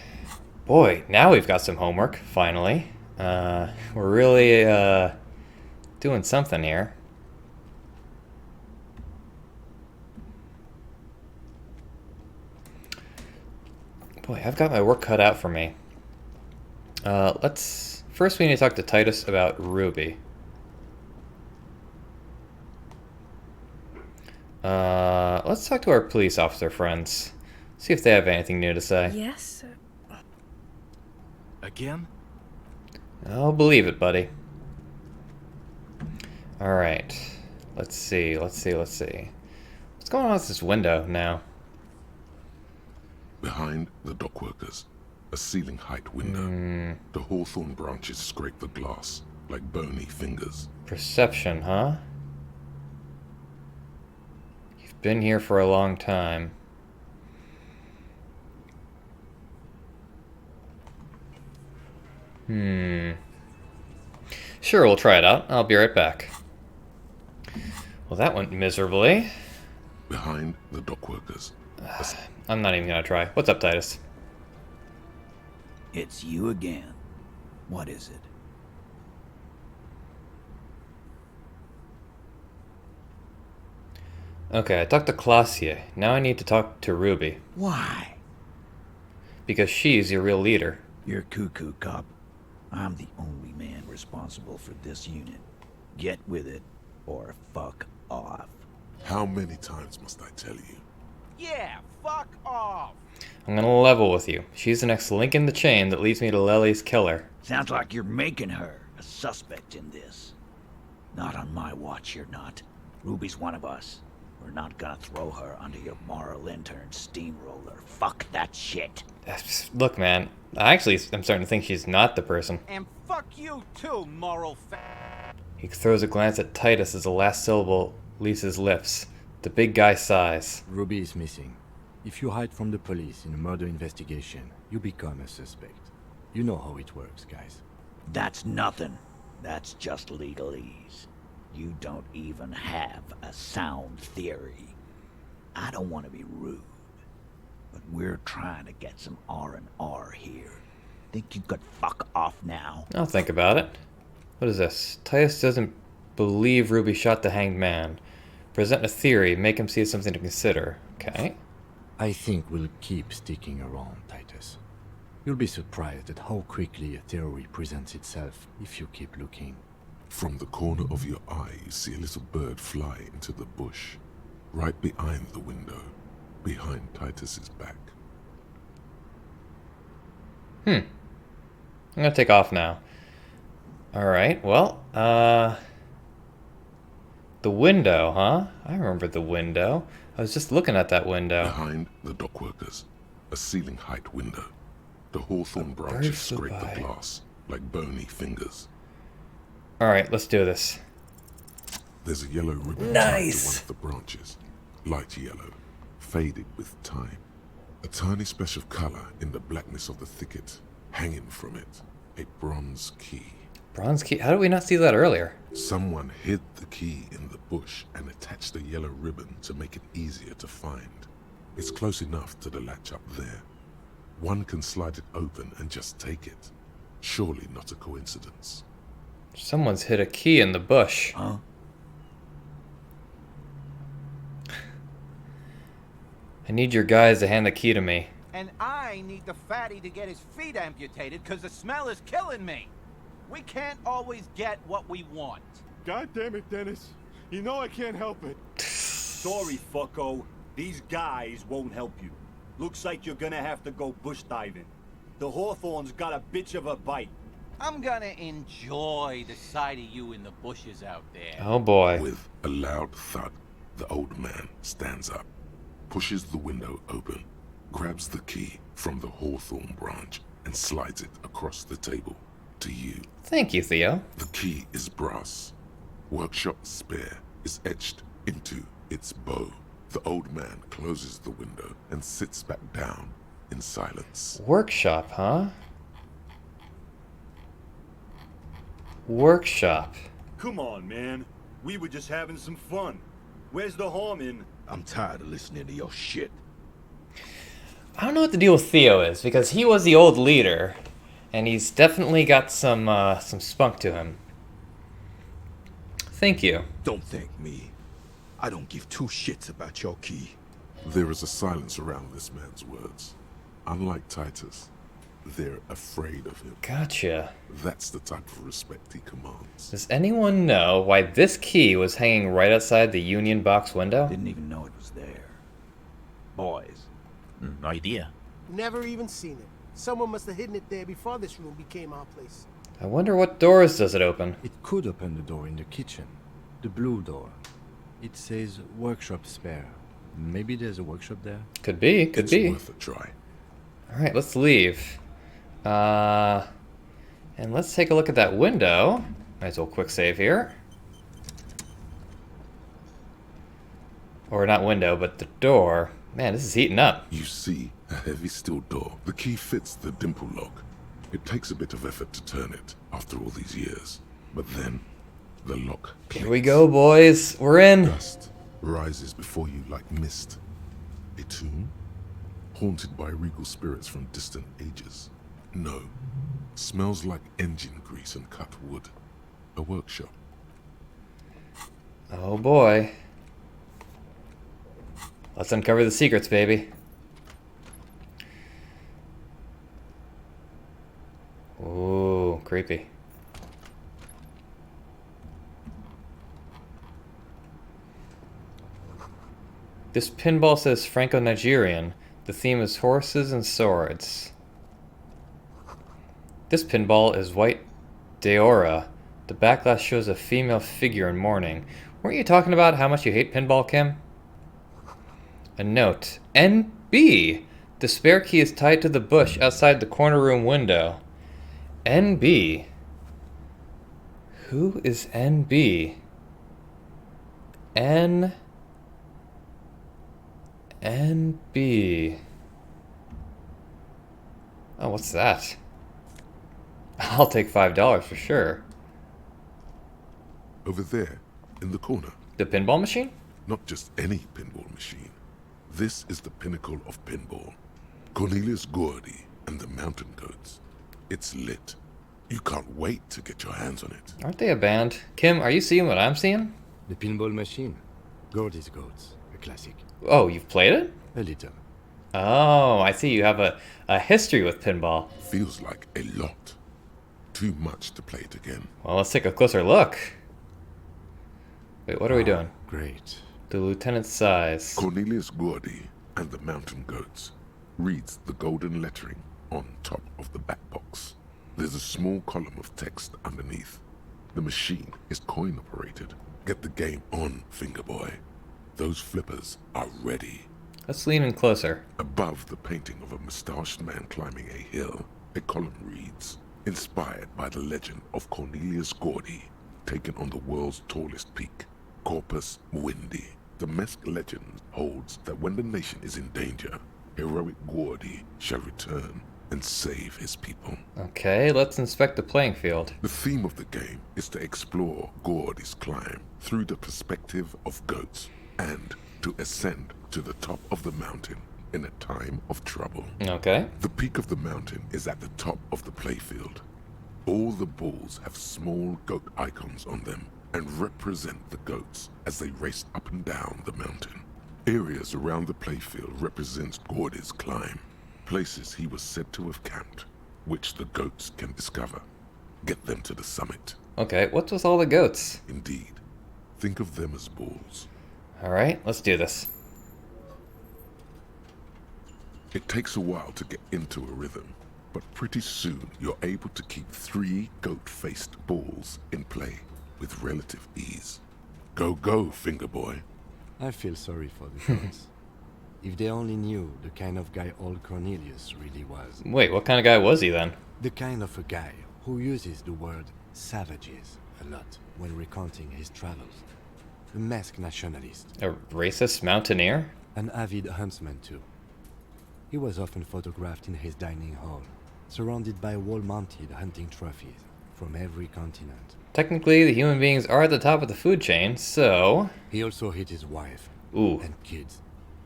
Boy, now we've got some homework, finally. We're really, doing something here. Boy, I've got my work cut out for me. First we need to talk to Titus about Ruby. Let's talk to our police officer friends. See if they have anything new to say. Yes? Again? I'll believe it, buddy. Alright. Let's see. What's going on with this window now? Behind the dock workers, a ceiling height window. The hawthorn branches scrape the glass like bony fingers. Perception, huh? You've been here for a long time. Sure, we'll try it out. I'll be right back. Well, that went miserably. Behind the dockworkers, I'm not even gonna try. What's up, Titus? It's you again. What is it? Okay, I talked to Klaasje. Now I need to talk to Ruby. Why? Because she's your real leader. You're cuckoo, cop. I'm the only man responsible for this unit. Get with it, or fuck off. how many times must I tell you? Yeah, fuck off. I'm gonna level with you. She's the next link in the chain that leads me to Lely's killer. Sounds like you're making her a suspect in this. Not on my watch, you're not. Ruby's one of us. We're not gonna throw her under your moral intern steamroller. Fuck that shit. Look, man, I actually am starting to think she's not the person. And fuck you too, moral He throws a glance at Titus as the last syllable leaves his lips. The big guy sighs. Ruby is missing. If you hide from the police in a murder investigation, you become a suspect. You know how it works, guys. That's nothing. That's just legalese. You don't even have a sound theory. I don't want to be rude, but we're trying to get some R&R here. Think you could fuck off now? I'll think about it. What is this? Titus doesn't believe Ruby shot the hanged man. Present a theory, make him see something to consider. Okay. I think we'll keep sticking around, Titus. You'll be surprised at how quickly a theory presents itself if you keep looking. From the corner of your eye, you see a little bird fly into the bush, right behind the window, behind Titus's back. I'm gonna take off now. Alright, well, the window, huh? I remember the window. I was just looking at that window. Behind the dockworkers, a ceiling height window. The hawthorn branches flew scrape by. the glass like bony fingers. Alright, let's do this. There's a yellow ribbon Nice. tied to one of the branches, light yellow, faded with time. A tiny splash of color in the blackness of the thicket, hanging from it, a bronze key. Bronze key? How did we not see that earlier? Someone hid the key in the bush and attached a yellow ribbon to make it easier to find. It's close enough to the latch up there. One can slide it open and just take it. Surely not a coincidence. Someone's hid a key in the bush. Huh? I need your guys to hand the key to me. And I need the fatty to get his feet amputated because the smell is killing me. We can't always get what we want. God damn it, Dennis. You know I can't help it. Sorry, fucko. These guys won't help you. Looks like you're gonna have to go bush diving. The Hawthorne's got a bitch of a bite. I'm gonna enjoy the sight of you in the bushes out there. Oh boy. With a loud thud, the old man stands up, pushes the window open, grabs the key from the hawthorn branch, and slides it across the table to you. Thank you, Theo. The key is brass. Workshop spare is etched into its bow. The old man closes the window and sits back down in silence. Workshop, huh? Workshop. Come on, man. We were just having some fun. Where's the harm in... I'm tired of listening to your shit. I don't know what the deal with Theo is, because he was the old leader, and he's definitely got some spunk to him. Thank you. Don't thank me. I don't give two shits about your key. There is a silence around this man's words. Unlike Titus, they're afraid of him. Gotcha. That's the type of respect he commands. Does anyone know why this key was hanging right outside the Union box window? Didn't even know it was there. Boys. No idea. Never even seen it. Someone must have hidden it there before this room became our place. I wonder what doors does it open? It could open the door in the kitchen. The blue door. It says workshop spare. Maybe there's a workshop there? Could be, could It's be. worth a try. Alright, let's leave. And let's take a look at that window. Might as well quick save here. Or not window, but the door. Man, this is heating up. You see a heavy steel door. The key fits the dimple lock. It takes a bit of effort to turn it after all these years. But then, the lock clicks. Here we go, boys. We're in. Dust rises before you like mist. A tomb? Haunted by regal spirits from distant ages. No. Smells like engine grease and cut wood. A workshop. Oh boy. Let's uncover the secrets, baby. Ooh, creepy. This pinball says Franco-Nigerian. The theme is horses and swords. This pinball is white Deora. The backlash shows a female figure in mourning. Weren't you talking about how much you hate pinball, Kim? A note. NB! The spare key is tied to the bush outside the corner room window. NB? Who is NB? NB. Oh, what's that? I'll take $5 for sure. Over there, in the corner. The pinball machine? Not just any pinball machine. This is the pinnacle of pinball. Cornelius Gordy and the Mountain Goats. It's lit. You can't wait to get your hands on it. Aren't they a band? Kim, are you seeing what I'm seeing? The pinball machine. Gordy's Goats. A classic. Oh, you've played it? A little. Oh, I see. You have a history with pinball. Feels like a lot. Too much to play it again. Well, let's take a closer look. Wait, what are we doing? Great. The lieutenant's size. Cornelius Gordy and the Mountain Goats reads the golden lettering on top of the back box. There's a small column of text underneath. The machine is coin operated. Get the game on, Fingerboy. Those flippers are ready. Let's lean in closer. Above the painting of a mustached man climbing a hill, a column reads, inspired by the legend of Cornelius Gordy, taken on the world's tallest peak, Corpus Windy. The Mesk legend holds that when the nation is in danger, heroic Gordy shall return and save his people. Okay, let's inspect the playing field. The theme of the game is to explore Gordy's climb through the perspective of goats and to ascend to the top of the mountain in a time of trouble. Okay. The peak of the mountain is at the top of the playfield. All the balls have small goat icons on them and represent the goats as they race up and down the mountain. Areas around the playfield represents Gordy's climb, places he was said to have camped, which the goats can discover. Get them to the summit. Okay, what's with all the goats? Indeed. Think of them as balls. Alright, let's do this. It takes a while to get into a rhythm, but pretty soon you're able to keep 3 goat-faced balls in play with relative ease. Go, go, Fingerboy. I feel sorry for the goats. If they only knew the kind of guy old Cornelius really was. Wait, what kind of guy was he then? The kind of a guy who uses the word savages a lot when recounting his travels. A masked nationalist. A racist mountaineer? An avid huntsman too. He was often photographed in his dining hall, surrounded by wall-mounted hunting trophies from every continent. Technically, the human beings are at the top of the food chain, so... He also hit his wife. Ooh. And kids.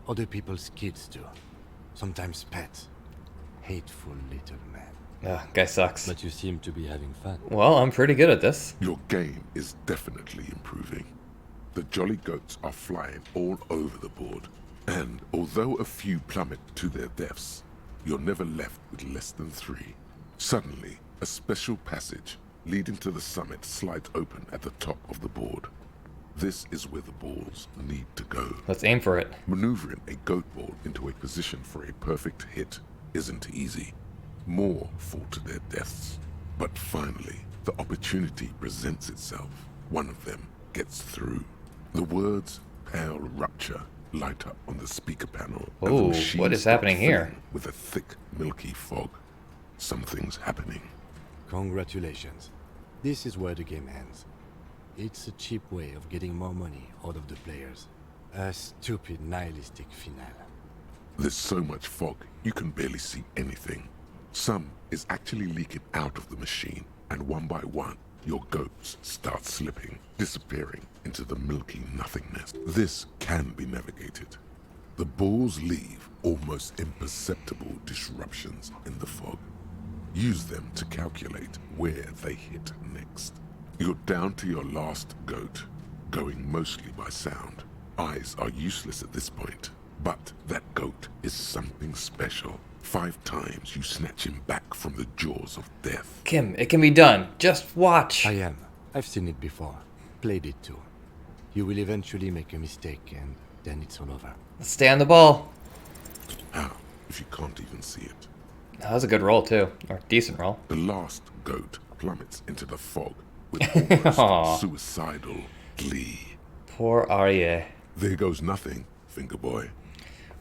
Other people's kids too. Sometimes pets. Hateful little man. Guy sucks. But you seem to be having fun. Well, I'm pretty good at this. Your game is definitely improving. The jolly goats are flying all over the board, and although a few plummet to their deaths, you're never left with less than 3. Suddenly, a special passage leading to the summit slides open at the top of the board. This is where the balls need to go. Let's aim for it. Maneuvering a goat ball into a position for a perfect hit isn't easy. More fall to their deaths. But finally, the opportunity presents itself. One of them gets through. The words "Pale Rupture" light up on the speaker panel. And the Ooh, machine what is starts happening here? filling with a thick, milky fog. Something's happening. Congratulations. This is where the game ends. It's a cheap way of getting more money out of the players. A stupid nihilistic finale. There's so much fog, you can barely see anything. Some is actually leaking out of the machine, and one by one, your goats start slipping, disappearing into the milky nothingness. This can be navigated. The balls leave almost imperceptible disruptions in the fog. Use them to calculate where they hit next. You're down to your last goat, going mostly by sound. Eyes are useless at this point, but that goat is something special. 5 times you snatch him back from the jaws of death. Kim, it can be done. Just watch. I am. I've seen it before. Played it too. You will eventually make a mistake and then it's all over. Stay on the ball. How, if you can't even see it? That was a good roll, too. Or decent roll. The last goat plummets into the fog with Aw. almost suicidal glee. Poor Arya. There goes nothing, finger boy.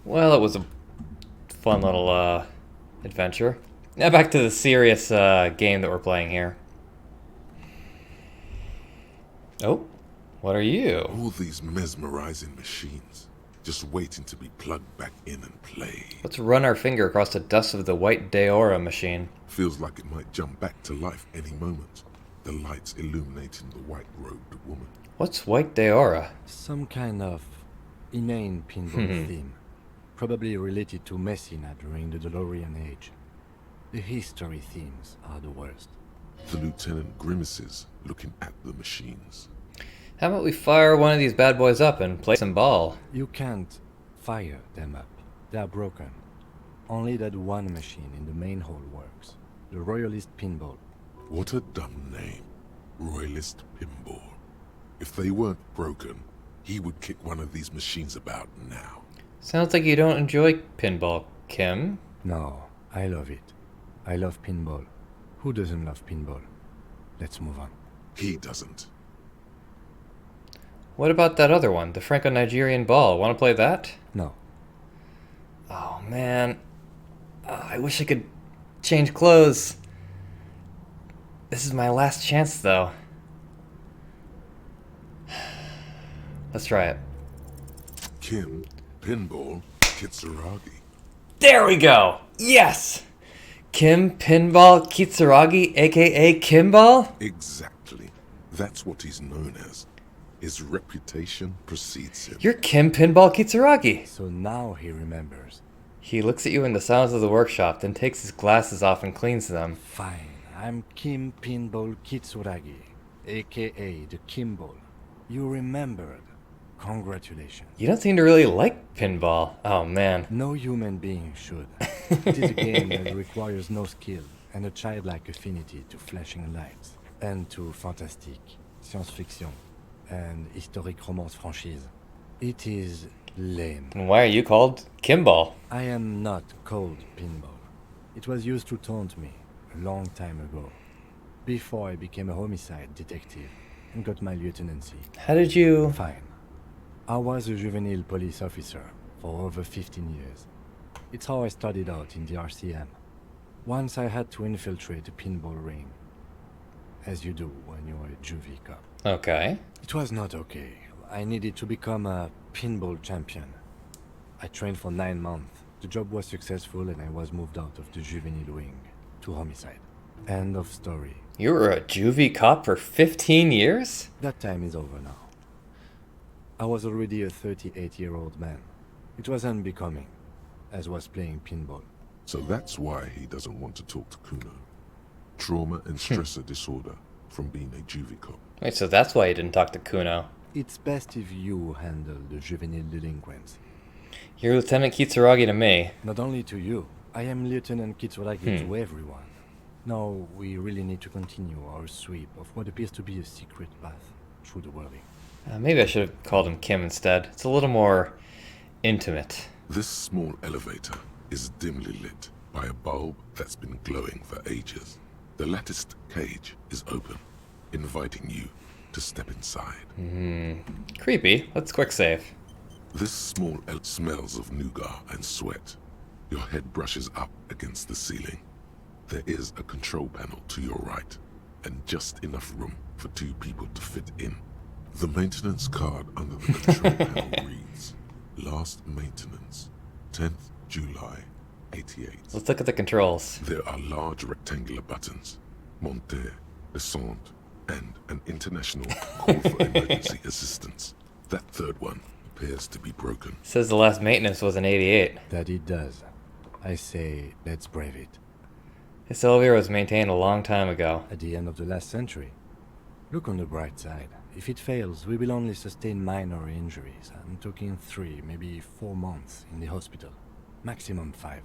Well, it was a fun little adventure. Now back to the serious game that we're playing here. Oh, what are you? All these mesmerizing machines, just waiting to be plugged back in and played. Let's run our finger across the dust of the white Deora machine. Feels like it might jump back to life any moment. The lights illuminating the white-robed woman. What's white Deora? Some kind of inane pinball theme. Probably related to Messina during the DeLorean age. The history themes are the worst. The lieutenant grimaces, looking at the machines. How about we fire one of these bad boys up and play some ball? You can't fire them up. They are broken. Only that one machine in the main hall works. The Royalist Pinball. What a dumb name. Royalist Pinball. If they weren't broken, he would kick one of these machines about now. Sounds like you don't enjoy pinball, Kim. No, I love it. I love pinball. Who doesn't love pinball? Let's move on. He doesn't. What about that other one, the Franco-Nigerian ball? Want to play that? No. Oh, man. I wish I could change clothes. This is my last chance, though. Let's try it. Kim, Pinball, Kitsuragi. There we go! Yes! Kim Pinball Kitsuragi, aka Kimball? Exactly. That's what he's known as. His reputation precedes him. You're Kim Pinball Kitsuragi. So now he remembers. He looks at you in the silence of the workshop, then takes his glasses off and cleans them. Fine. I'm Kim Pinball Kitsuragi, aka the Kimball. You remembered. Congratulations. You don't seem to really like pinball. Oh, man. No human being should. It is a game that requires no skill and a childlike affinity to flashing lights and to fantastique, science fiction, and historic romance franchise. It is lame. And why are you called Kimball? I am not called Pinball. It was used to taunt me a long time ago, before I became a homicide detective and got my lieutenancy. How did you... Fine. I was a juvenile police officer for over 15 years. It's how I started out in the RCM. Once I had to infiltrate a pinball ring, as you do when you're a juvie cop. Okay. It was not okay. I needed to become a pinball champion. I trained for 9 months. The job was successful and I was moved out of the juvenile wing to homicide. End of story. You were a juvie cop for 15 years? That time is over now. I was already a 38-year-old man. It was unbecoming, as was playing pinball. So that's why he doesn't want to talk to Kuno. Trauma and stressor disorder from being a juvie cop. Wait, so that's why you didn't talk to Kuno. It's best if you handle the juvenile delinquents. You're Lieutenant Kitsuragi to me. Not only to you, I am Lieutenant Kitsuragi to everyone. Now, we really need to continue our sweep of what appears to be a secret path through the whirling. Maybe I should have called him Kim instead. It's a little more intimate. This small elevator is dimly lit by a bulb that's been glowing for ages. The latticed cage is open, inviting you to step inside. Creepy. Let's quick save. This small smells of nougat and sweat. Your head brushes up against the ceiling. There is a control panel to your right, and just enough room for 2 people to fit in. The maintenance card under the control panel reads, Last maintenance, 10th July, 88. Let's look at the controls. There are large rectangular buttons, monter, descente, and an international call for emergency assistance. That third one appears to be broken. Says the last maintenance was in 88. That it does. I say, let's brave it. This elevator was maintained a long time ago. At the end of the last century. Look on the bright side. If it fails, we will only sustain minor injuries. I'm talking 3, maybe 4 months in the hospital. Maximum 5.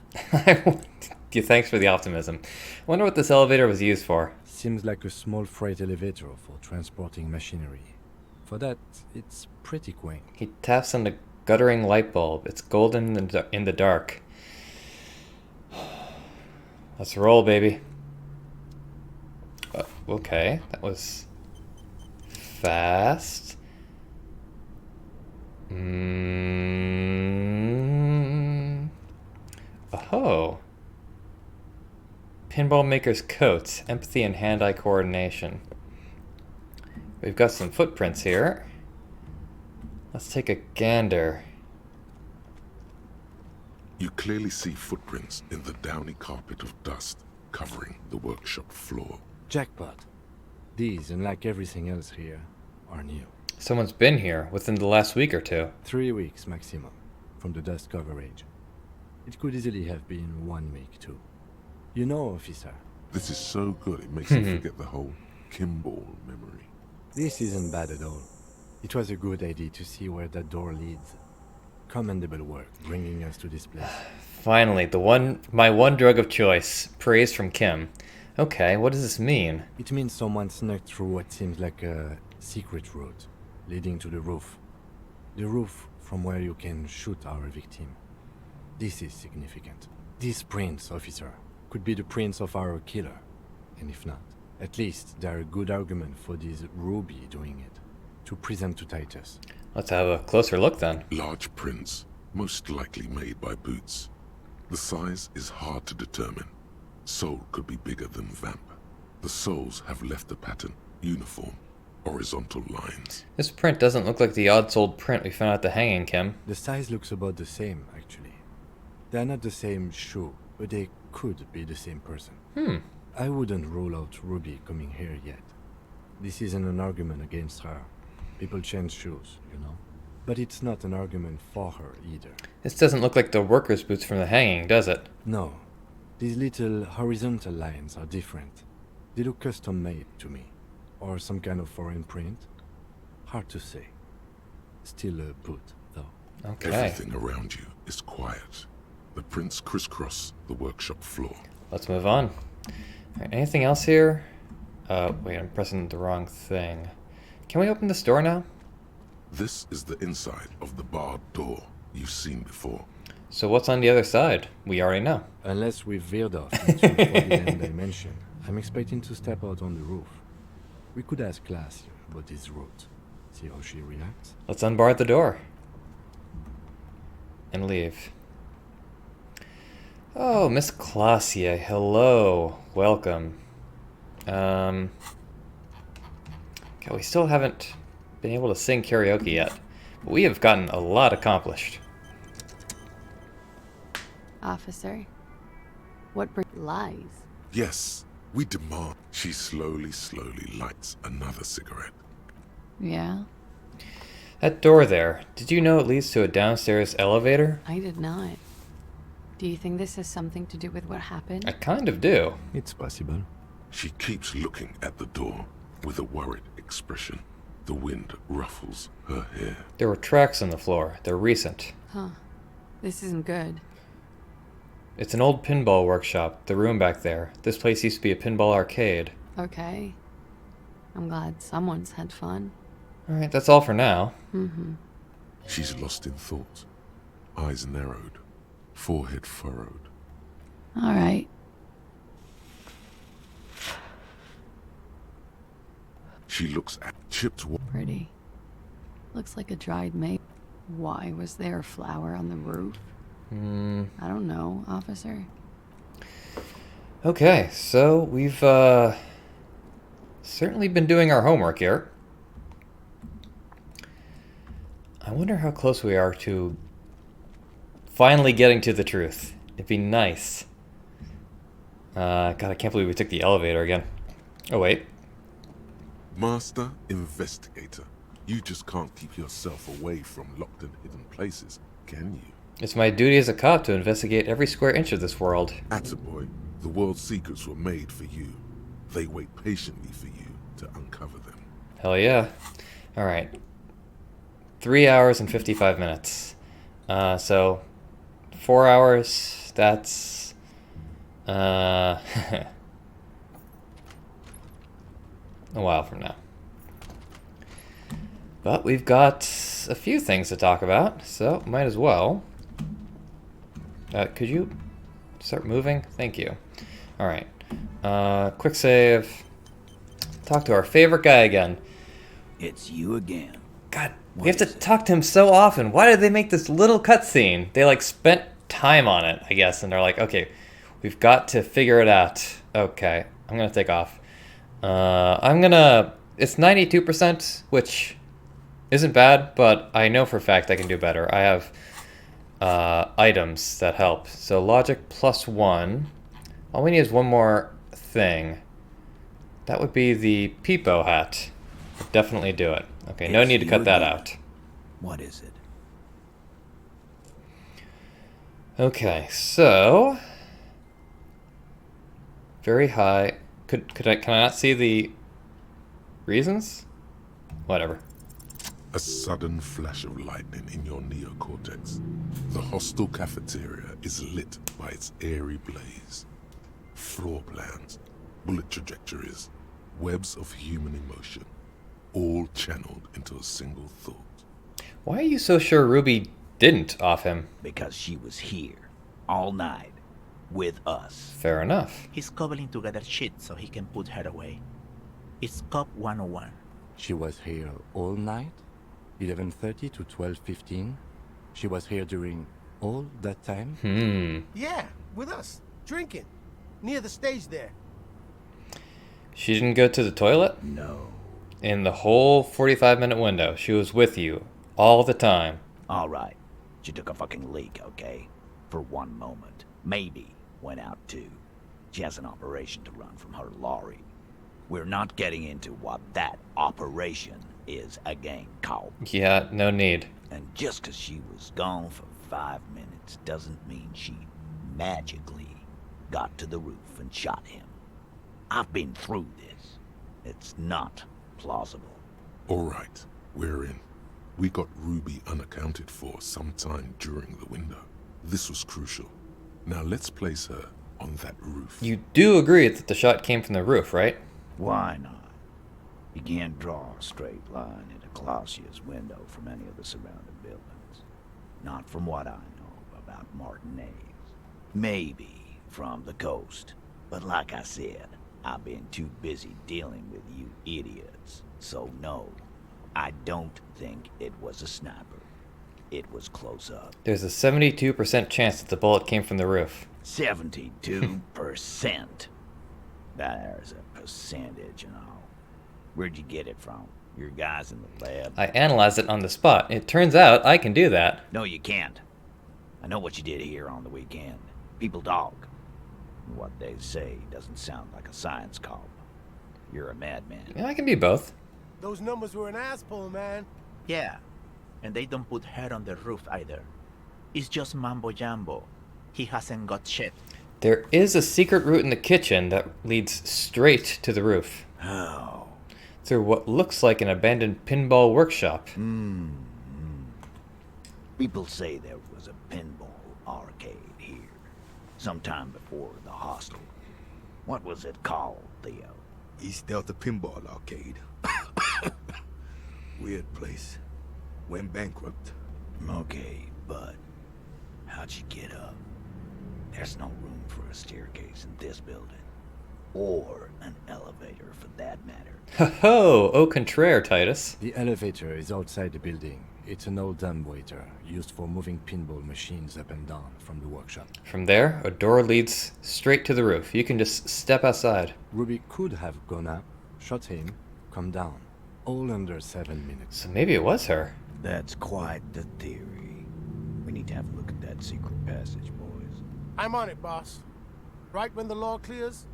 Thanks for the optimism. Wonder what this elevator was used for. Seems like a small freight elevator for transporting machinery. For that, it's pretty quaint. He taps on the guttering light bulb. It's golden in the dark. Let's roll, baby. Okay, that was fast. Oh. Pinball maker's coats, empathy and hand-eye coordination. We've got some footprints here. Let's take a gander. You clearly see footprints in the downy carpet of dust covering the workshop floor. Jackpot. These, unlike everything else here, are new. Someone's been here within the last week or 2. 3 weeks maximum, from the dust coverage. It could easily have been 1 week too. You know, officer. This is so good it makes you forget the whole Kimball memory. This isn't bad at all. It was a good idea to see where that door leads. Commendable work bringing us to this place. Finally, my one drug of choice. Praise from Kim. Okay, what does this mean? It means someone snuck through what seems like a secret route leading to the roof. The roof from where you can shoot our victim. This is significant. These prints, officer, could be the prints of our killer. And if not, at least they're a good argument for this Ruby doing it. To present to Titus. Let's have a closer look then. Large prints, most likely made by Boots. The size is hard to determine. Sole could be bigger than Vamp. The soles have left the pattern, uniform, horizontal lines. This print doesn't look like the odd-soled print we found at the hanging, Kim. The size looks about the same, actually. They're not the same shoe, but they could be the same person. I wouldn't rule out Ruby coming here yet. This isn't an argument against her. People change shoes, you know. But it's not an argument for her either. This doesn't look like the worker's boots from the hanging, does it? No. These little horizontal lines are different. They look custom-made to me. Or some kind of foreign print. Hard to say. Still a boot, though. Okay. Everything around you is quiet. The prints crisscross the workshop floor. Let's move on. Alright, anything else here? Wait, I'm pressing the wrong thing. Can we open this door now? This is the inside of the barred door you've seen before. So what's on the other side? We already know. Unless we've veered off into a forbidden dimension, I'm expecting to step out on the roof. We could ask Klaasje about this route. See how she reacts. Let's unbar the door. And leave. Oh, Miss Klaasje, hello. Welcome. Okay, we still haven't been able to sing karaoke yet. But we have gotten a lot accomplished. Officer, what lies? Yes, we demand. She slowly lights another cigarette. Yeah? That door there, did you know it leads to a downstairs elevator? I did not. Do you think this has something to do with what happened? I kind of do. It's possible. She keeps looking at the door with a worried expression. The wind ruffles her hair. There were tracks on the floor. They're recent. Huh. This isn't good. It's an old pinball workshop, the room back there. This place used to be a pinball arcade. Okay. I'm glad someone's had fun. Alright, that's all for now. She's lost in thought. Eyes narrowed. Forehead furrowed. Alright. She looks at chipped wood. Pretty. Looks like a dried maple. Why was there a flower on the roof? I don't know, officer. Okay, so we've certainly been doing our homework here. I wonder how close we are to finally getting to the truth. It'd be nice. God, I can't believe we took the elevator again. Oh, wait. Master Investigator, you just can't keep yourself away from locked and hidden places, can you? It's my duty as a cop to investigate every square inch of this world. Attaboy, the world's secrets were made for you. They wait patiently for you to uncover them. Hell yeah. Alright. 3 hours and 55 minutes. So, 4 hours, that's... a while from now. But we've got a few things to talk about, so might as well. Could you start moving? Thank you. Alright. Quick save. Talk to our favorite guy again. It's you again. God, we have to talk to him so often. Why did they make this little cutscene? They, like, spent time on it, I guess, and they're like, okay, we've got to figure it out. Okay, I'm gonna take off. It's 92%, which isn't bad, but I know for a fact I can do better. I have items that help. So logic +1. All we need is one more thing. That would be the peepo hat. Would definitely do it. Okay, no need to cut that out. What is it? Okay, so very high. Can I not see the reasons? Whatever. A sudden flash of lightning in your neocortex. The hostel cafeteria is lit by its airy blaze. Floor plans, bullet trajectories, webs of human emotion, all channeled into a single thought. Why are you so sure Ruby didn't off him? Because she was here, all night, with us. Fair enough. He's cobbling together shit so he can put her away. It's Cop 101. She was here all night? 11:30 to 12:15? She was here during all that time? Yeah, with us, drinking, near the stage there. She didn't go to the toilet? No. In the whole 45-minute window, she was with you all the time. All right. She took a fucking leak, okay? For one moment. Maybe went out too. She has an operation to run from her lorry. We're not getting into what that operation is again, Cop. Yeah, no need. And just because she was gone for 5 minutes doesn't mean she magically got to the roof and shot him. I've been through this. It's not plausible. All right, we're in. We got Ruby unaccounted for sometime during the window. This was crucial. Now let's place her on that roof. You do agree that the shot came from the roof, right? Why not? You can't draw a straight line into Klaasje's window from any of the surrounding buildings. Not from what I know about Martinez. Maybe from the coast. But like I said, I've been too busy dealing with you idiots. So no, I don't think it was a sniper. It was close up. There's a 72% chance that the bullet came from the roof. 72%. There's a percentage and all. Where'd you get it from? Your guys in the lab? I analyzed it on the spot. It turns out I can do that. No, you can't. I know what you did here on the weekend. People dog. What they say doesn't sound like a science cop. You're a madman. Yeah, I can be both. Those numbers were an asshole, man. Yeah, and they don't put her on the roof either. It's just mambo jumbo. He hasn't got shit. There is a secret route in the kitchen that leads straight to the roof. Oh. Through what looks like an abandoned pinball workshop. People say there was a pinball arcade here. Sometime before the hostel. What was it called, Theo? East Delta Pinball Arcade. Weird place. Went bankrupt. Okay, but how'd you get up? There's no room for a staircase in this building. Or an elevator, for that matter. Ho-ho! Au contraire, Titus. The elevator is outside the building. It's an old dumbwaiter used for moving pinball machines up and down from the workshop. From there, a door leads straight to the roof. You can just step outside. Ruby could have gone up, shot him, come down. All under 7 minutes. So maybe it was her. That's quite the theory. We need to have a look at that secret passage, boys. I'm on it, boss. Right when the law clears,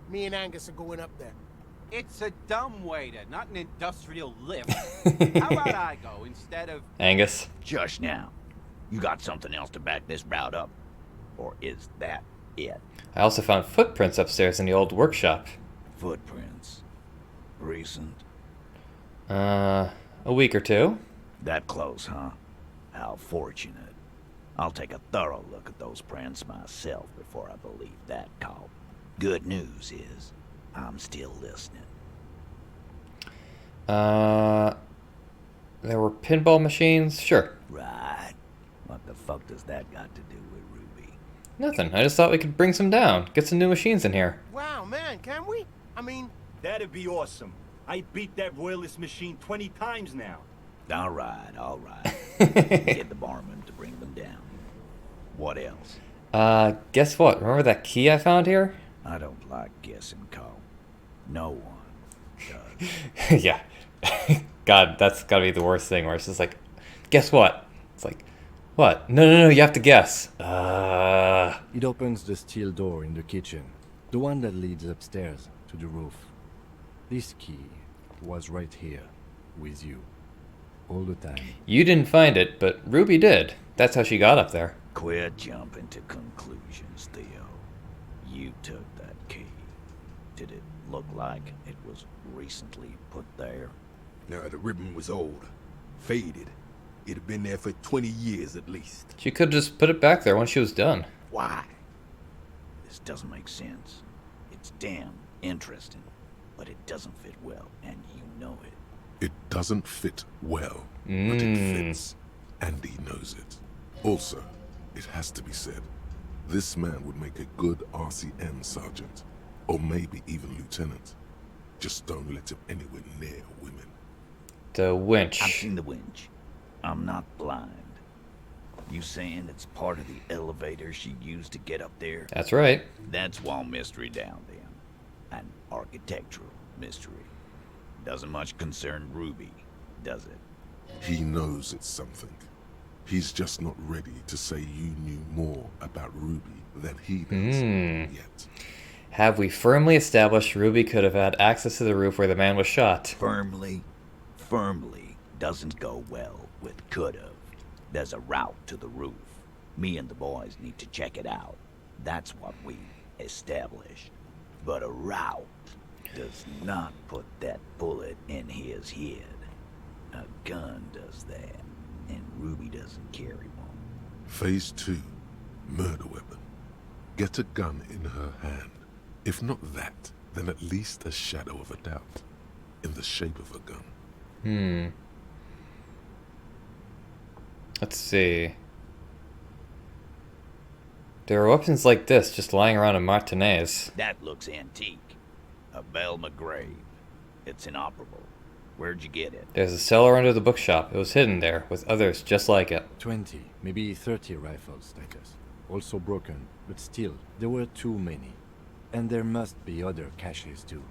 me and Angus are going up there. It's a dumbwaiter, not an industrial lift. How about I go instead of... Angus. Just now. You got something else to back this route up? Or is that it? I also found footprints upstairs in the old workshop. Footprints. Recent. A week or two. That close, huh? How fortunate. I'll take a thorough look at those prints myself before I believe that call. Good news is, I'm still listening. There were pinball machines? Sure. Right. What the fuck does that got to do with Ruby? Nothing. I just thought we could bring some down. Get some new machines in here. Wow, man, can we? I mean... That'd be awesome. I beat that Whirless machine 20 times now. All right. Get the barman to bring them down. What else? Guess what? Remember that key I found here? I don't like guessing, Cole. No one does. Yeah. God, that's gotta be the worst thing where it's just like, guess what? It's like, what? No, you have to guess. It opens the steel door in the kitchen, the one that leads upstairs to the roof. This key was right here, with you, all the time. You didn't find it, but Ruby did. That's how she got up there. Quit jumping to conclusions, Theo. You took that key. Did it look like it was recently put there? No, the ribbon was old. Faded. It'd have been there for 20 years at least. She could have just put it back there when she was done. Why? This doesn't make sense. It's damn interesting, but it doesn't fit well, and you know it. It doesn't fit well, but it fits, and he knows it. Also, it has to be said, this man would make a good RCN sergeant, or maybe even lieutenant. Just don't let him anywhere near women. The winch. I've seen the winch. I'm not blind. You saying it's part of the elevator she used to get up there? That's right. That's one mystery down then. An architectural mystery. Doesn't much concern Ruby, does it? He knows it's something. He's just not ready to say you knew more about Ruby than he does yet. Have we firmly established Ruby could have had access to the roof where the man was shot? Firmly doesn't go well with could've. There's a route to the roof. Me and the boys need to check it out. That's what we established. But a route does not put that bullet in his head. A gun does that, and Ruby doesn't carry one. Phase 2, murder weapon. Get a gun in her hand. If not that, then at least a shadow of a doubt. In the shape of a gun. Let's see. There are weapons like this just lying around in Martinez. That looks antique. A Belle McGrave. It's inoperable. Where'd you get it? There's a cellar under the bookshop. It was hidden there, with others just like it. 20, maybe 30 rifles, Titus. Also broken, but still, there were too many. And there must be other caches too.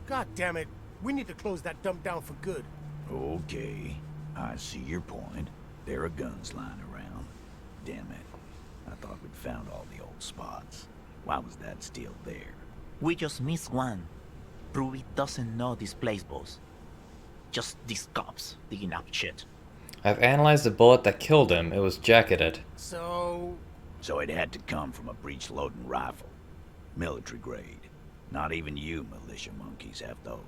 God damn it. We need to close that dump down for good. Okay. I see your point. There are guns lying around. Damn it. I thought we'd found all the old spots. Why was that still there? We just missed one. Ruby doesn't know this place, boss. Just these cops digging up shit. I've analyzed the bullet that killed him. It was jacketed. So it had to come from a breech-loading rifle. Military grade. Not even you militia monkeys have those.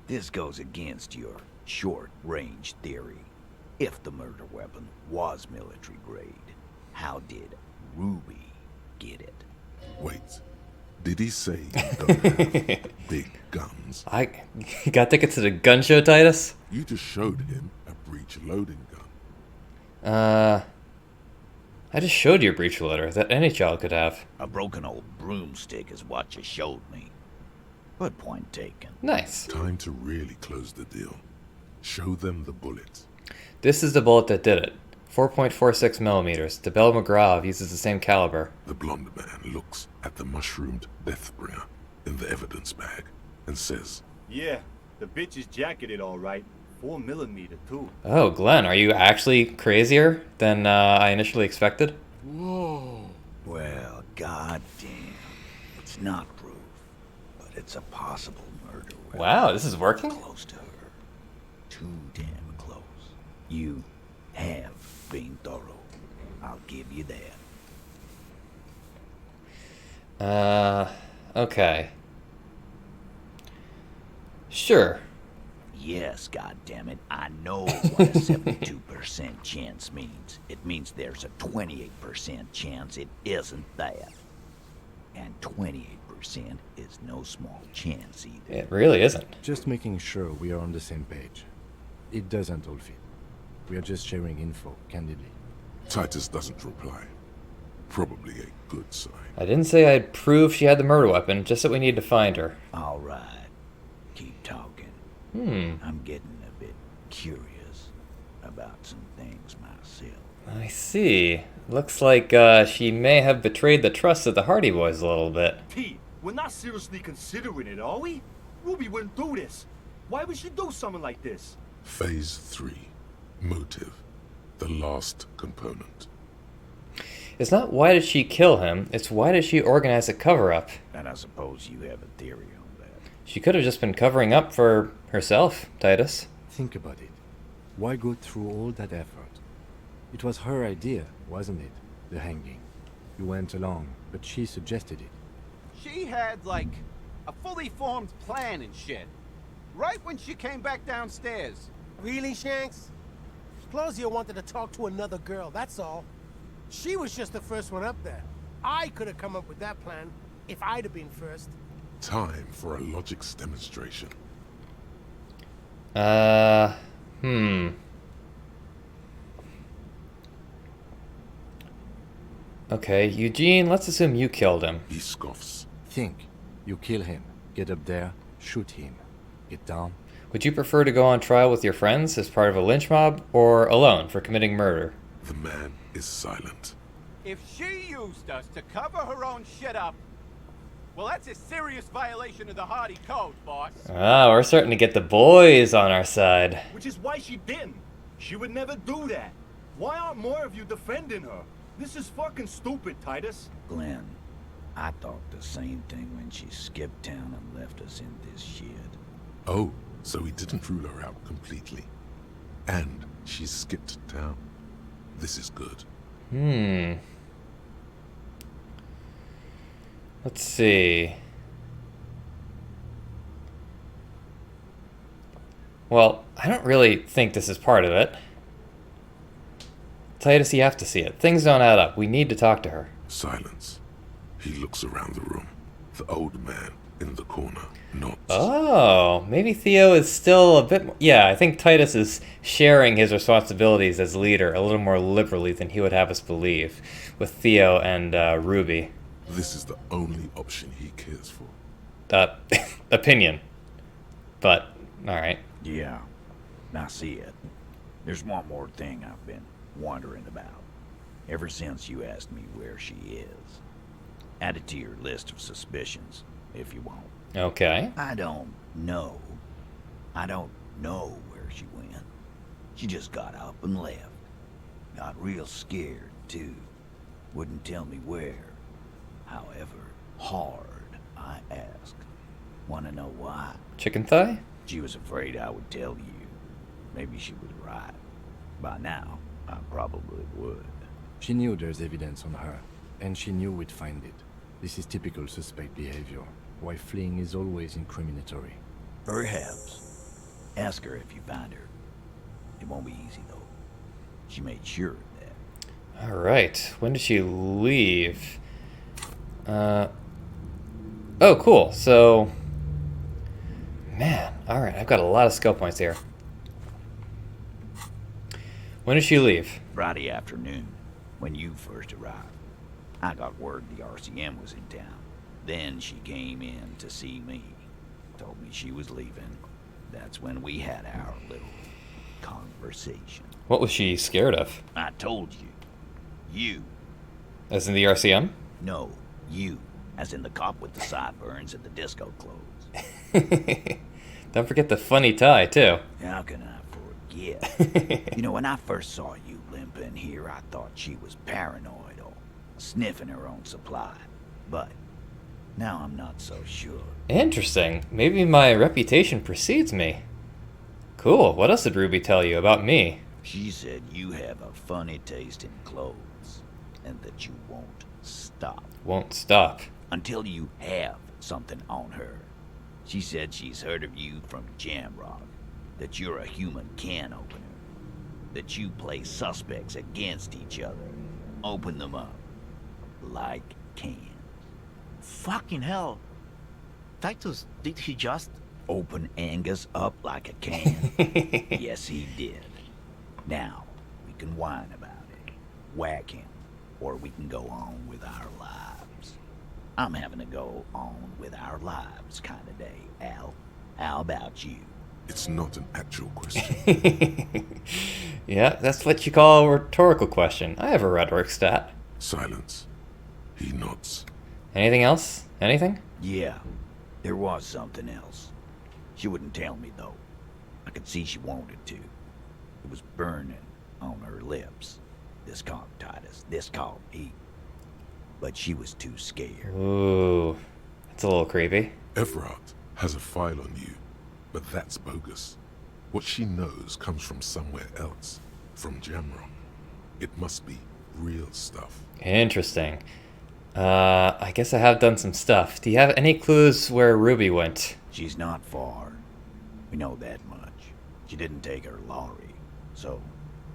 This goes against your short-range theory. If the murder weapon was military grade, how did Ruby get it? Wait, did he say you don't have big guns? I gotta take it to the gun show, Titus? You just showed him a breech-loading gun. I just showed you a breech loader that any child could have. A broken old broomstick is what you showed me. But point taken. Nice. Time to really close the deal. Show them the bullet. This is the bullet that did it. 4.46 millimeters. The Bell McGraw uses the same caliber. The blonde man looks at the mushroomed Deathbringer in the evidence bag and says, Yeah, the bitch is jacketed all right. 4mm too. Oh, Glenn, are you actually crazier than I initially expected? Whoa. Well, goddamn. It's not proof, but it's a possible murder weapon. Wow, this is working? Close to her. Too damn close. You have been thorough. I'll give you that. Okay. Sure. Yes, goddammit, I know what a 72% chance means. It means there's a 28% chance it isn't that. And 28% is no small chance either. It really isn't. Just making sure we are on the same page. It doesn't all fit. We are just sharing info, candidly. Titus doesn't reply. Probably a good sign. I didn't say I'd prove she had the murder weapon, just that we need to find her. All right, keep talking. I'm getting a bit curious about some things myself. I see. Looks like she may have betrayed the trust of the Hardy Boys a little bit. Pete, we're not seriously considering it, are we? Ruby wouldn't do this. Why would she do something like this? Phase 3. Motive. The last component. It's not why did she kill him, it's why did she organize a cover-up. And I suppose you have a theory on that. She could have just been covering up for herself, Titus. Think about it. Why go through all that effort? It was her idea, wasn't it? The hanging. You went along, but she suggested it. She had, like, a fully formed plan and shit. Right when she came back downstairs. Really, Shanks? Klaasje wanted to talk to another girl, that's all. She was just the first one up there. I could have come up with that plan if I'd have been first. Time for a logics demonstration. Okay, Eugene, let's assume you killed him. He scoffs. Think. You kill him. Get up there. Shoot him. Get down. Would you prefer to go on trial with your friends as part of a lynch mob, or alone for committing murder? The man is silent. If she used us to cover her own shit up, well, that's a serious violation of the Hardy Code, boss. Ah, we're starting to get the boys on our side. Which is why she didn't. She would never do that. Why aren't more of you defending her? This is fucking stupid, Titus. Glenn, I thought the same thing when she skipped town and left us in this shit. Oh, so he didn't rule her out completely. And she skipped town. This is good. Let's see. Well, I don't really think this is part of it. Titus, you have to see it. Things don't add up. We need to talk to her. Silence. He looks around the room. The old man in the corner nods. Oh, maybe Theo is still a bit more... Yeah, I think Titus is sharing his responsibilities as leader a little more liberally than he would have us believe, with Theo and Ruby. This is the only option he cares for. Opinion. But, alright. Yeah, I see it. There's one more thing I've been wondering about. Ever since you asked me where she is. Add it to your list of suspicions, if you want. Okay. I don't know. I don't know where she went. She just got up and left. Got real scared, too. Wouldn't tell me where. However, hard, I asked. Wanna know why? Chicken thigh? She was afraid I would tell you. Maybe she was right. By now, I probably would. She knew there's evidence on her, and she knew we'd find it. This is typical suspect behavior. Why fleeing is always incriminatory. Perhaps. Ask her if you find her. It won't be easy, though. She made sure of that. Alright. When did she leave? Oh, cool. So... Man, alright. I've got a lot of skill points here. When did she leave? Friday afternoon, when you first arrived. I got word the RCM was in town. Then she came in to see me. told me she was leaving. That's when we had our little conversation. What was she scared of? I told you. You. As in the RCM? No, you. As in the cop with the sideburns and the disco clothes. Don't forget the funny tie, too. How can I forget? You know, when I first saw you limping here, I thought she was paranoid or sniffing her own supply. But now I'm not so sure. Interesting. Maybe my reputation precedes me. Cool. What else did Ruby tell you about me? She said you have a funny taste in clothes, and that you won't stop. Won't stop. Until you have something on her. She said she's heard of you from Jamrock, that you're a human can opener, that you play suspects against each other, open them up like cans. Fucking hell. Titus, did he just... Open Angus up like a can? Yes, he did. Now, we can whine about it, whack him, or we can go on with our lives. I'm having to go on with our lives kind of day, Al. How about you? It's not an actual question. Yeah, that's what you call a rhetorical question. I have a rhetoric stat. Silence. He nods. Anything else? Anything? Yeah, there was something else. She wouldn't tell me, though. I could see she wanted to. It was burning on her lips. This called Titus, this called he. But she was too scared. Ooh, it's a little creepy. Everard has a file on you, but that's bogus. What she knows comes from somewhere else, from Jamrock. It must be real stuff. Interesting. I guess I have done some stuff. Do you have any clues where Ruby went? She's not far. We know that much. She didn't take her lorry, so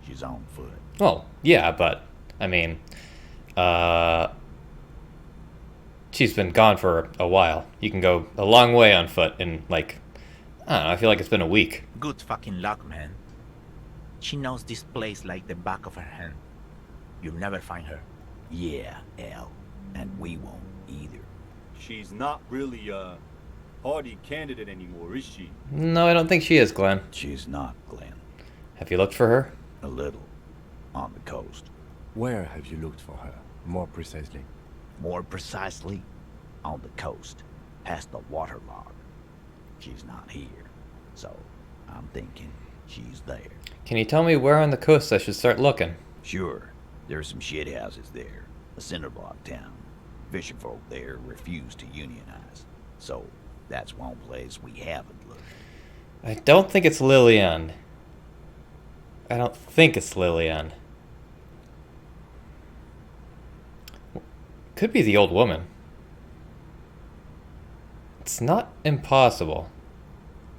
she's on foot. Well, yeah, but, I mean, she's been gone for a while. You can go a long way on foot in, like, I don't know, I feel like it's been a week. Good fucking luck, man. She knows this place like the back of her hand. You'll never find her. Yeah, Al. And we won't either. She's not really a hardy candidate anymore, is she? No, I don't think she is, Glenn. She's not, Glenn. Have you looked for her? A little. On the coast. Where have you looked for her, more precisely? More precisely, on the coast, past the waterlog. She's not here, so I'm thinking she's there. Can you tell me where on the coast I should start looking? Sure, there's some shit houses there. A cinderblock town. Fisherfolk there refuse to unionize, so that's one place we haven't looked. I don't think it's Lillian. I don't think it's Lillian. Could be the old woman. It's not impossible.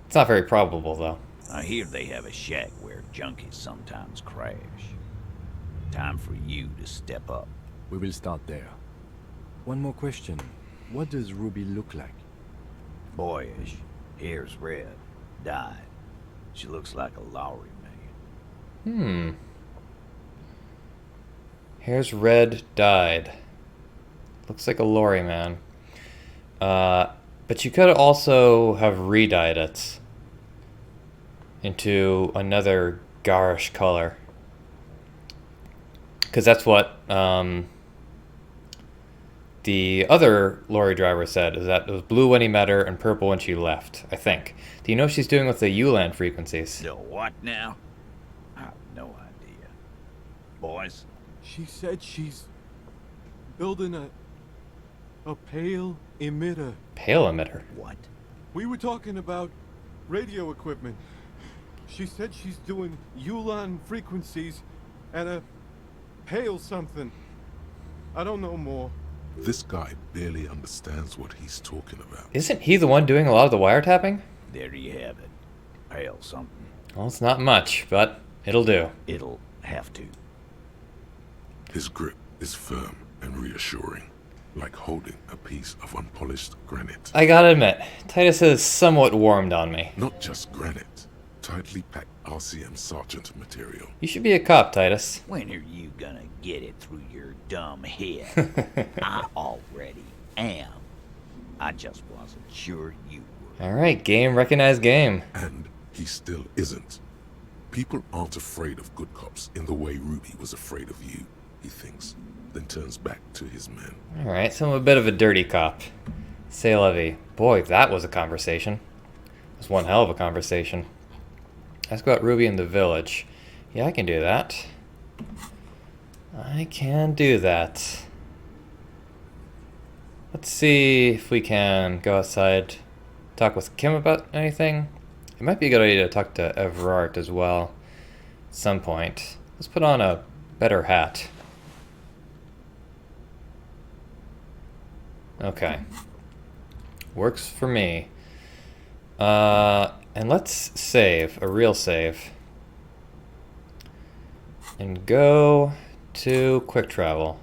It's not very probable, though. I hear they have a shack where junkies sometimes crash. Time for you to step up. We will start there. One more question. What does Ruby look like? Boyish. Hair's red. Dyed. She looks like a lorry man. Hair's red, dyed. Looks like a lorry man. But you could also have re-dyed it into another garish color. Because that's what the other lorry driver said, is that it was blue when he met her and purple when she left, I think. Do you know what she's doing with the ULAN frequencies? The what now? I have no idea. Boys? She said she's building a pale emitter. Pale emitter? What? We were talking about radio equipment. She said she's doing ULAN frequencies and a pale something. I don't know more. This guy barely understands what he's talking about. Isn't he the one doing a lot of the wiretapping? There you have it. Pale something. Well, it's not much, but it'll do. It'll have to. His grip is firm and reassuring, like holding a piece of unpolished granite. I gotta admit, Titus has somewhat warmed on me. Not just granite, tightly packed RCM sergeant material. You should be a cop, Titus. When are you gonna get it through your dumb head? I already am. I just wasn't sure you were. Alright, game, recognize game. And he still isn't. People aren't afraid of good cops in the way Ruby was afraid of you, he thinks, then turns back to his men. Alright, so I'm a bit of a dirty cop. C'est la vie. Boy, that was a conversation. It was one hell of a conversation. Ask about Ruby in the village. Yeah, I can do that. I can do that. Let's see if we can go outside, talk with Kim about anything. It might be a good idea to talk to Everard as well at some point. Let's put on a better hat. Okay. Works for me. And let's save, a real save. And go to quick travel.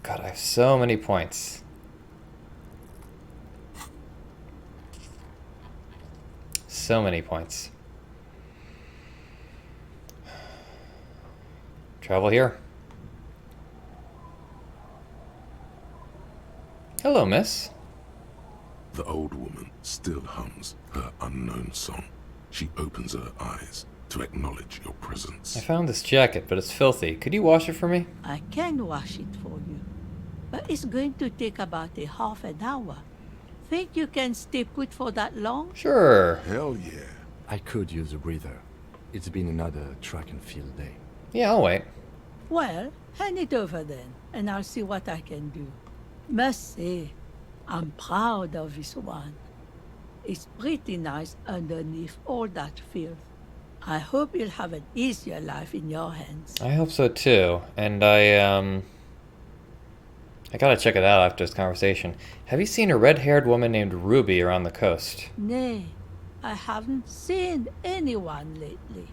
God, I have so many points. So many points. Travel here. Hello, miss. The old woman still hums her unknown song. She opens her eyes to acknowledge your presence. I found this jacket, but it's filthy. Could you wash it for me? I can wash it for you, but it's going to take about a half an hour. Think you can stay put for that long? Sure. Hell yeah. I could use a breather. It's been another track and field day. Yeah, I'll wait. Well, hand it over then, and I'll see what I can do. Must say, I'm proud of this one. It's pretty nice underneath all that filth. I hope you'll have an easier life in your hands. I hope so too. And I gotta check it out after this conversation. Have you seen a red-haired woman named Ruby around the coast? Nay, I haven't seen anyone lately.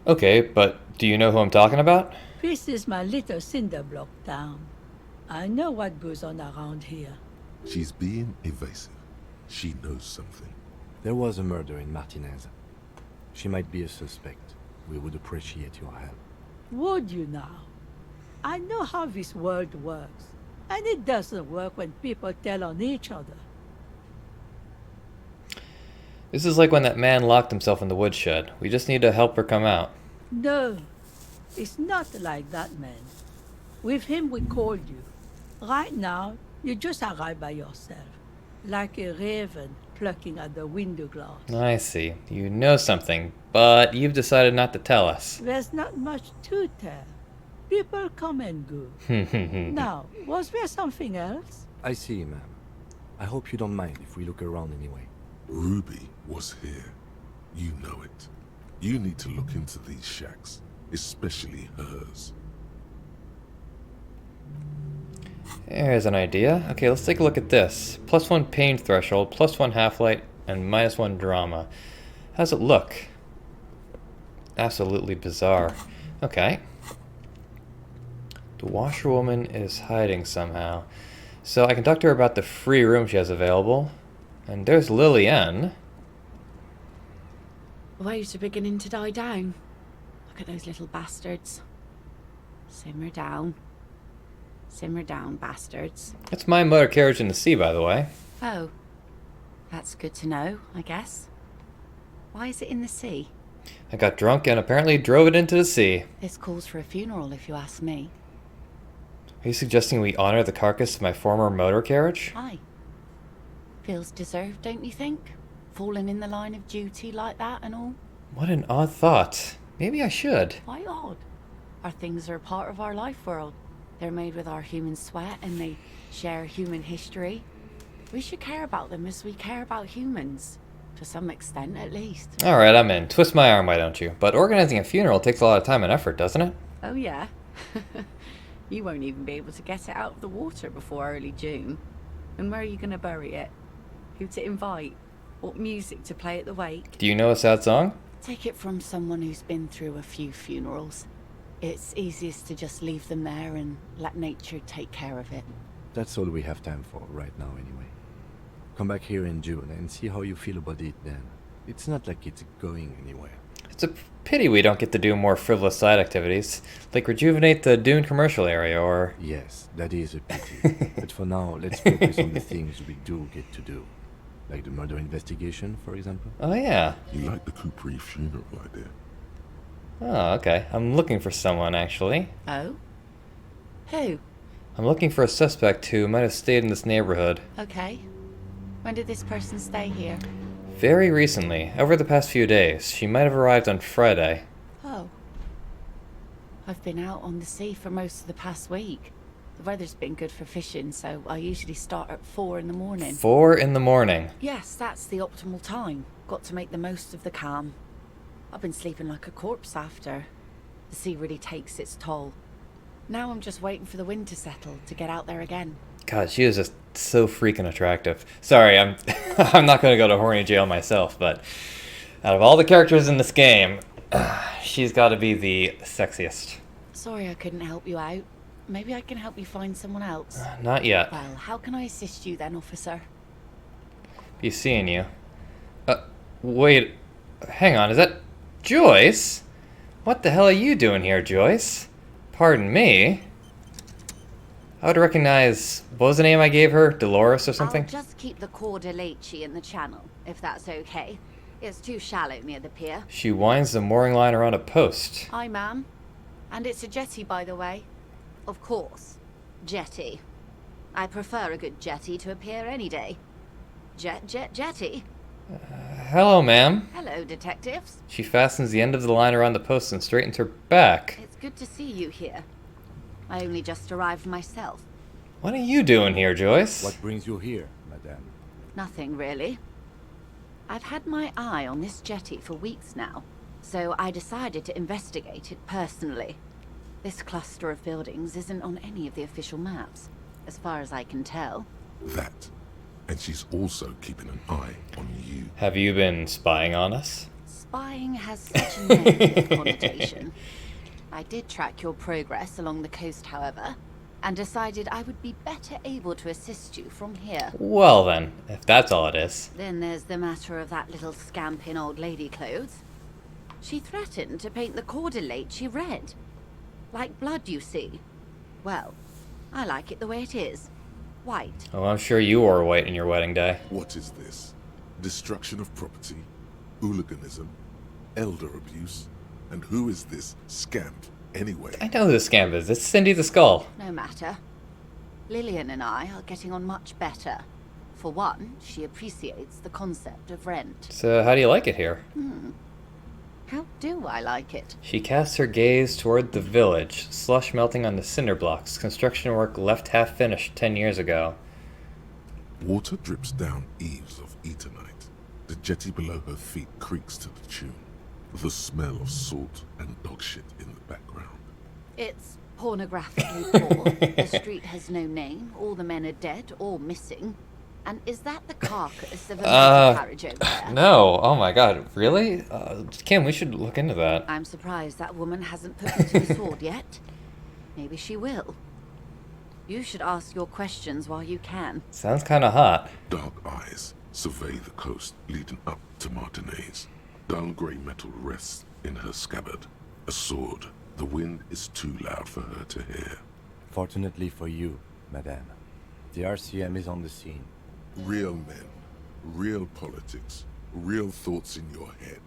Okay, but do you know who I'm talking about? This is my little cinder block town. I know what goes on around here. She's being evasive. She knows something. There was a murder in Martinez. She might be a suspect. We would appreciate your help. Would you now? I know how this world works, and it doesn't work when people tell on each other. This is like when that man locked himself in the woodshed. We just need to help her come out. No, it's not like that, man. With him, we called you. Right now, you just arrived by yourself, like a raven plucking at the window glass. I see. You know something, but you've decided not to tell us. There's not much to tell. People come and go. Now, was there something else? I see, ma'am. I hope you don't mind if we look around anyway. Ruby was here. You know it. You need to look into these shacks, especially hers. There's an idea. Okay, let's take a look at this. +1 pain threshold, +1 half-light, and -1 drama. How's it look? Absolutely bizarre. Okay. The washerwoman is hiding somehow. So I can talk to her about the free room she has available. And there's Lillian. The waves are beginning to die down. Look at those little bastards. Simmer down. Simmer down, bastards. That's my motor carriage in the sea, by the way. Oh. That's good to know, I guess. Why is it in the sea? I got drunk and apparently drove it into the sea. This calls for a funeral, if you ask me. Are you suggesting we honor the carcass of my former motor carriage? Aye. Feels deserved, don't you think? Falling in the line of duty like that and all? What an odd thought. Maybe I should. Why odd? Our things are a part of our life world. They're made with our human sweat and they share human history. We should care about them as we care about humans. To some extent, at least. Alright, I'm in. Twist my arm, why don't you? But organizing a funeral takes a lot of time and effort, doesn't it? Oh, yeah. You won't even be able to get it out of the water before early June. And where are you going to bury it? Who to invite? What music to play at the wake? Do you know a sad song? Take it from someone who's been through a few funerals. It's easiest to just leave them there and let nature take care of it. That's all we have time for right now anyway. Come back here in June and see how you feel about it then. It's not like it's going anywhere. It's a pity we don't get to do more frivolous side activities, like rejuvenate the Dune commercial area or... Yes, that is a pity. But for now, let's focus on the things we do get to do. Like the murder investigation, for example? Oh, yeah. You like the Capri funeral idea? Oh, okay. I'm looking for someone, actually. Oh? Who? I'm looking for a suspect who might have stayed in this neighborhood. Okay. When did this person stay here? Very recently, over the past few days. She might have arrived on Friday. Oh. I've been out on the sea for most of the past week. The weather's been good for fishing, so I usually start at 4 in the morning. 4 in the morning. Yes, that's the optimal time. Got to make the most of the calm. I've been sleeping like a corpse after. The sea really takes its toll. Now I'm just waiting for the wind to settle to get out there again. God, she is just so freaking attractive. Sorry, I'm I'm not going to go to horny jail myself, but out of all the characters in this game, she's got to be the sexiest. Sorry I couldn't help you out. Maybe I can help you find someone else. Not yet. Well, how can I assist you then, officer? Be seeing you. Wait, hang on, is that Joyce? What the hell are you doing here, Joyce? Pardon me. I would recognize, what was the name I gave her? Dolores or something? I'll just keep the Corda Lacey in the channel, if that's okay. It's too shallow near the pier. She winds the mooring line around a post. Hi, ma'am. And it's a jetty, by the way. Of course. Jetty. I prefer a good jetty to a pier any day. Jetty? Hello, ma'am. Hello, detectives. She fastens the end of the line around the post and straightens her back. It's good to see you here. I only just arrived myself. What are you doing here, Joyce? What brings you here, madame? Nothing, really. I've had my eye on this jetty for weeks now, so I decided to investigate it personally. This cluster of buildings isn't on any of the official maps, as far as I can tell. That. And she's also keeping an eye on you. Have you been spying on us? Spying has such a negative connotation. I did track your progress along the coast, however, and decided I would be better able to assist you from here. Well then, if that's all it is. Then there's the matter of that little scamp in old lady clothes. She threatened to paint the cordelate she read. Like blood, you see. Well, I like it the way it is. White. Oh, I'm sure you wore white in your wedding day. What is this? Destruction of property? Hooliganism? Elder abuse? And who is this scamp, anyway? I know who the scamp is. It's Cindy the Skull. No matter. Lillian and I are getting on much better. For one, she appreciates the concept of rent. So how do you like it here? How do I like it? She casts her gaze toward the village, slush melting on the cinder blocks, construction work left half finished 10 years ago. Water drips down eaves of eternite. The jetty below her feet creaks to the tune. The smell of salt and dog shit in the background. It's pornographically poor. The street has no name. All the men are dead or missing. And is that the carcass of a motor carriage over there? No. Oh my god. Really? Kim, we should look into that. I'm surprised that woman hasn't put me to the sword yet. Maybe she will. You should ask your questions while you can. Sounds kind of hot. Dark eyes survey the coast leading up to Martinez. Dull grey metal rests in her scabbard. A sword. The wind is too loud for her to hear. Fortunately for you, madame, the RCM is on the scene. Real men, real politics, real thoughts in your head.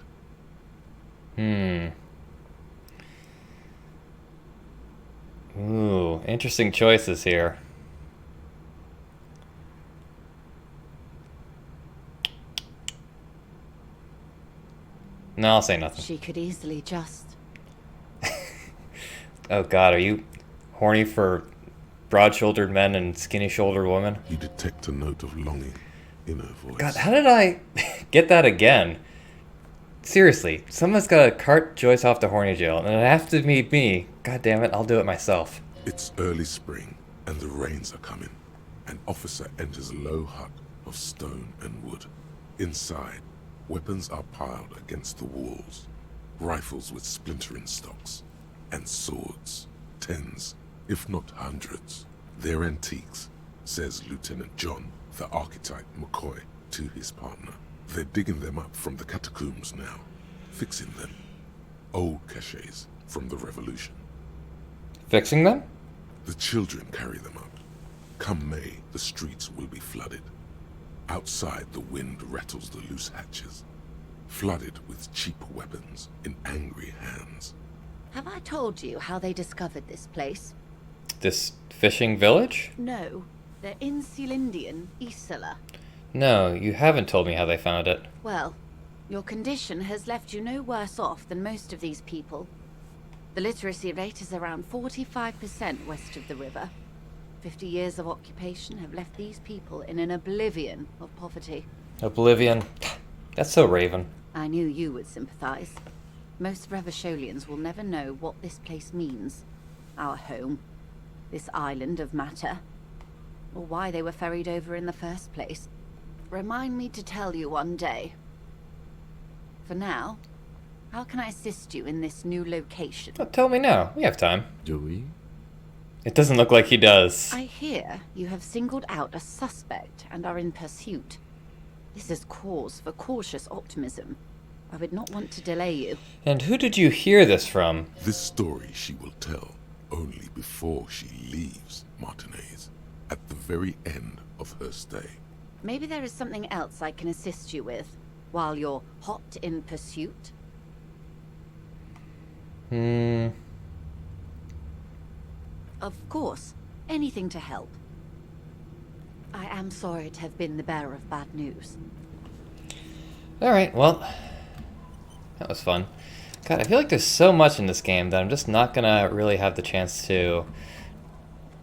Ooh, interesting choices here. No, I'll say nothing. She could easily just... Oh god, are you horny for broad-shouldered men and skinny-shouldered women? You detect a note of longing in her voice. God, how did I get that again? Seriously, someone's got to cart Joyce off to horny jail, and it has to be me. God damn it, I'll do it myself. It's early spring, and the rains are coming. An officer enters a low hut of stone and wood. Inside, weapons are piled against the walls. Rifles with splintering stocks. And swords. Tens, if not hundreds. They're antiques, says Lieutenant John, the archetype McCoy, to his partner. They're digging them up from the catacombs now. Fixing them. Old caches from the revolution. Fixing them? The children carry them up. Come May, the streets will be flooded. Outside, the wind rattles the loose hatches, flooded with cheap weapons in angry hands. Have I told you how they discovered this place? This fishing village? No. They're in Celindian, Isola. No, you haven't told me how they found it. Well, your condition has left you no worse off than most of these people. The literacy rate is around 45% west of the river. 50 years of occupation have left these people in an oblivion of poverty. Oblivion? That's so Raven. I knew you would sympathize. Most Revacholians will never know what this place means. Our home. This island of matter. Or why they were ferried over in the first place. Remind me to tell you one day. For now, how can I assist you in this new location? Oh, tell me now. We have time. Do we? It doesn't look like he does. I hear you have singled out a suspect and are in pursuit. This is cause for cautious optimism. I would not want to delay you. And who did you hear this from? This story she will tell only before she leaves Martinez, at the very end of her stay. Maybe there is something else I can assist you with, while you're hot in pursuit? Of course. Anything to help. I am sorry to have been the bearer of bad news. Alright, well, that was fun. God, I feel like there's so much in this game that I'm just not gonna really have the chance to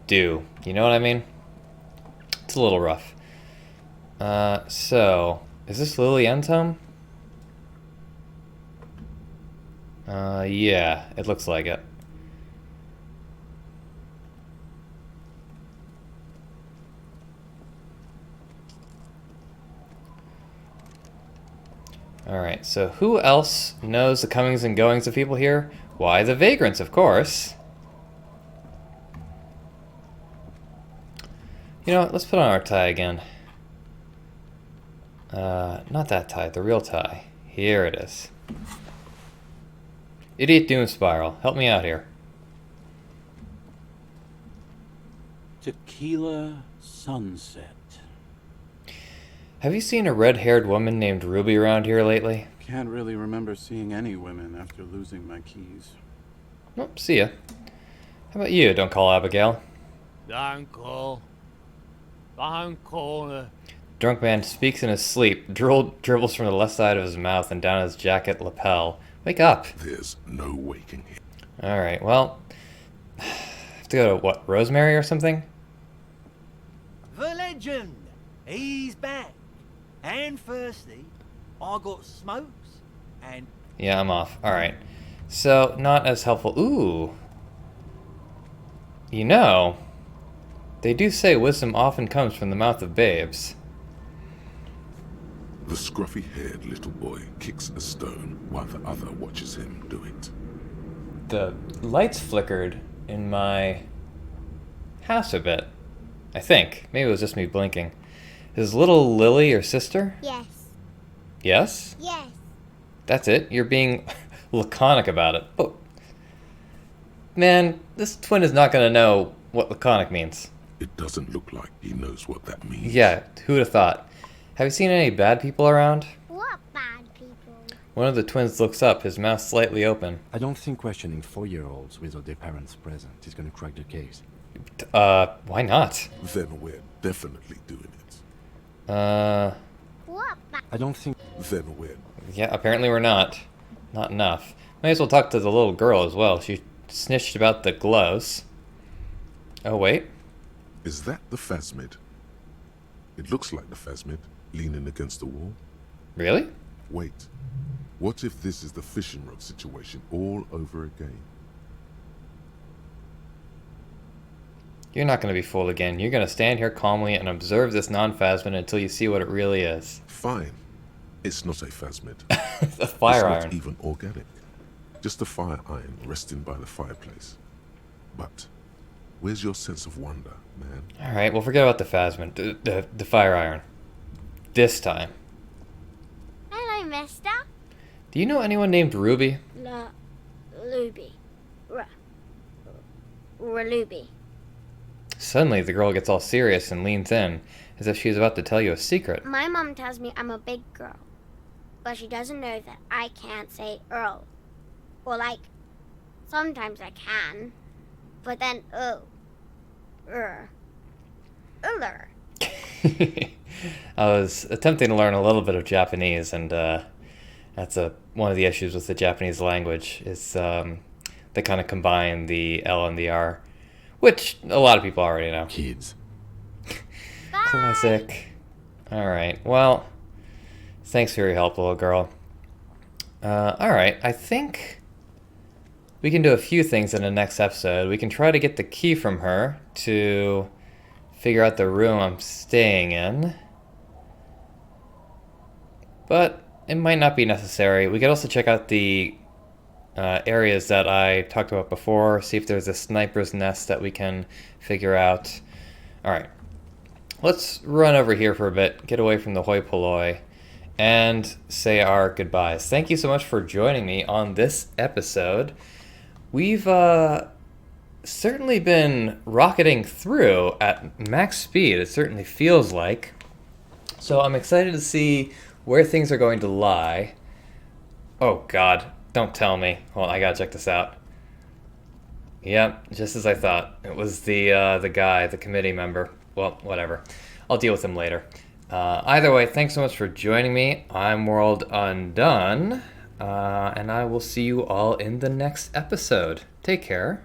do. You know what I mean? It's a little rough. So, is this Lillian's home? Yeah, it looks like it. Alright, so who else knows the comings and goings of people here? Why, the vagrants, of course. You know what, let's put on our tie again. Not that tie, the real tie. Here it is. Idiot Doom Spiral, help me out here. Tequila Sunset. Have you seen a red-haired woman named Ruby around here lately? Can't really remember seeing any women after losing my keys. Oh, see ya. How about you, don't call Abigail? Don't call. Don't call her. Drunk man speaks in his sleep, dribbles from the left side of his mouth and down his jacket lapel. Wake up! There's no waking him. Alright, well... have to go to, what, Rosemary or something? The legend! He's back! And thirsty. I got smokes, and... Yeah, I'm off. Alright. So, not as helpful. Ooh! You know, they do say wisdom often comes from the mouth of babes. The scruffy-haired little boy kicks a stone while the other watches him do it. The lights flickered in my house a bit. I think. Maybe it was just me blinking. Is little Lily your sister? Yes. Yes? Yes. That's it? You're being laconic about it. Oh. Man, this twin is not going to know what laconic means. It doesn't look like he knows what that means. Yeah, who would have thought? Have you seen any bad people around? What bad people? One of the twins looks up, his mouth slightly open. I don't think questioning 4-year-olds without their parents present is going to crack the case. Why not? Then we're definitely doing it. What bad? I don't think... Then we're... Yeah, apparently we're not. Not enough. May as well talk to the little girl as well. She snitched about the gloves. Oh, wait. Is that the phasmid? It looks like the phasmid, leaning against the wall. Really? Wait. What if this is the fishing rod situation all over again? You're not going to be fooled again. You're going to stand here calmly and observe this non-phasmid until you see what it really is. Fine. It's not a phasmid. A fire iron. It's not even organic. Just a fire iron resting by the fireplace. But where's your sense of wonder, man? Alright, well forget about the phasmid. The fire iron. This time. Hello, mister. Do you know anyone named Ruby? Ruby. Ruby. Suddenly, the girl gets all serious and leans in, as if she's about to tell you a secret. My mom tells me I'm a big girl, but she doesn't know that I can't say Earl. Or like, sometimes I can, but then Uller. I was attempting to learn a little bit of Japanese, and that's one of the issues with the Japanese language is they kind of combine the L and the R, which a lot of people already know. Kids. Classic. Alright, well, thanks for your help, little girl. Alright, I think we can do a few things in the next episode. We can try to get the key from her to figure out the room I'm staying in. But it might not be necessary. We could also check out the areas that I talked about before, see if there's a sniper's nest that we can figure out. Alright, let's run over here for a bit, get away from the hoi polloi, and say our goodbyes. Thank you so much for joining me on this episode. We've certainly been rocketing through at max speed, it certainly feels like. So I'm excited to see where things are going to lie. Oh god, don't tell me. Hold on, I gotta check this out. Yep, just as I thought. It was the guy, the committee member. Well, whatever. I'll deal with him later. Either way, thanks so much for joining me. I'm World Undone, and I will see you all in the next episode. Take care.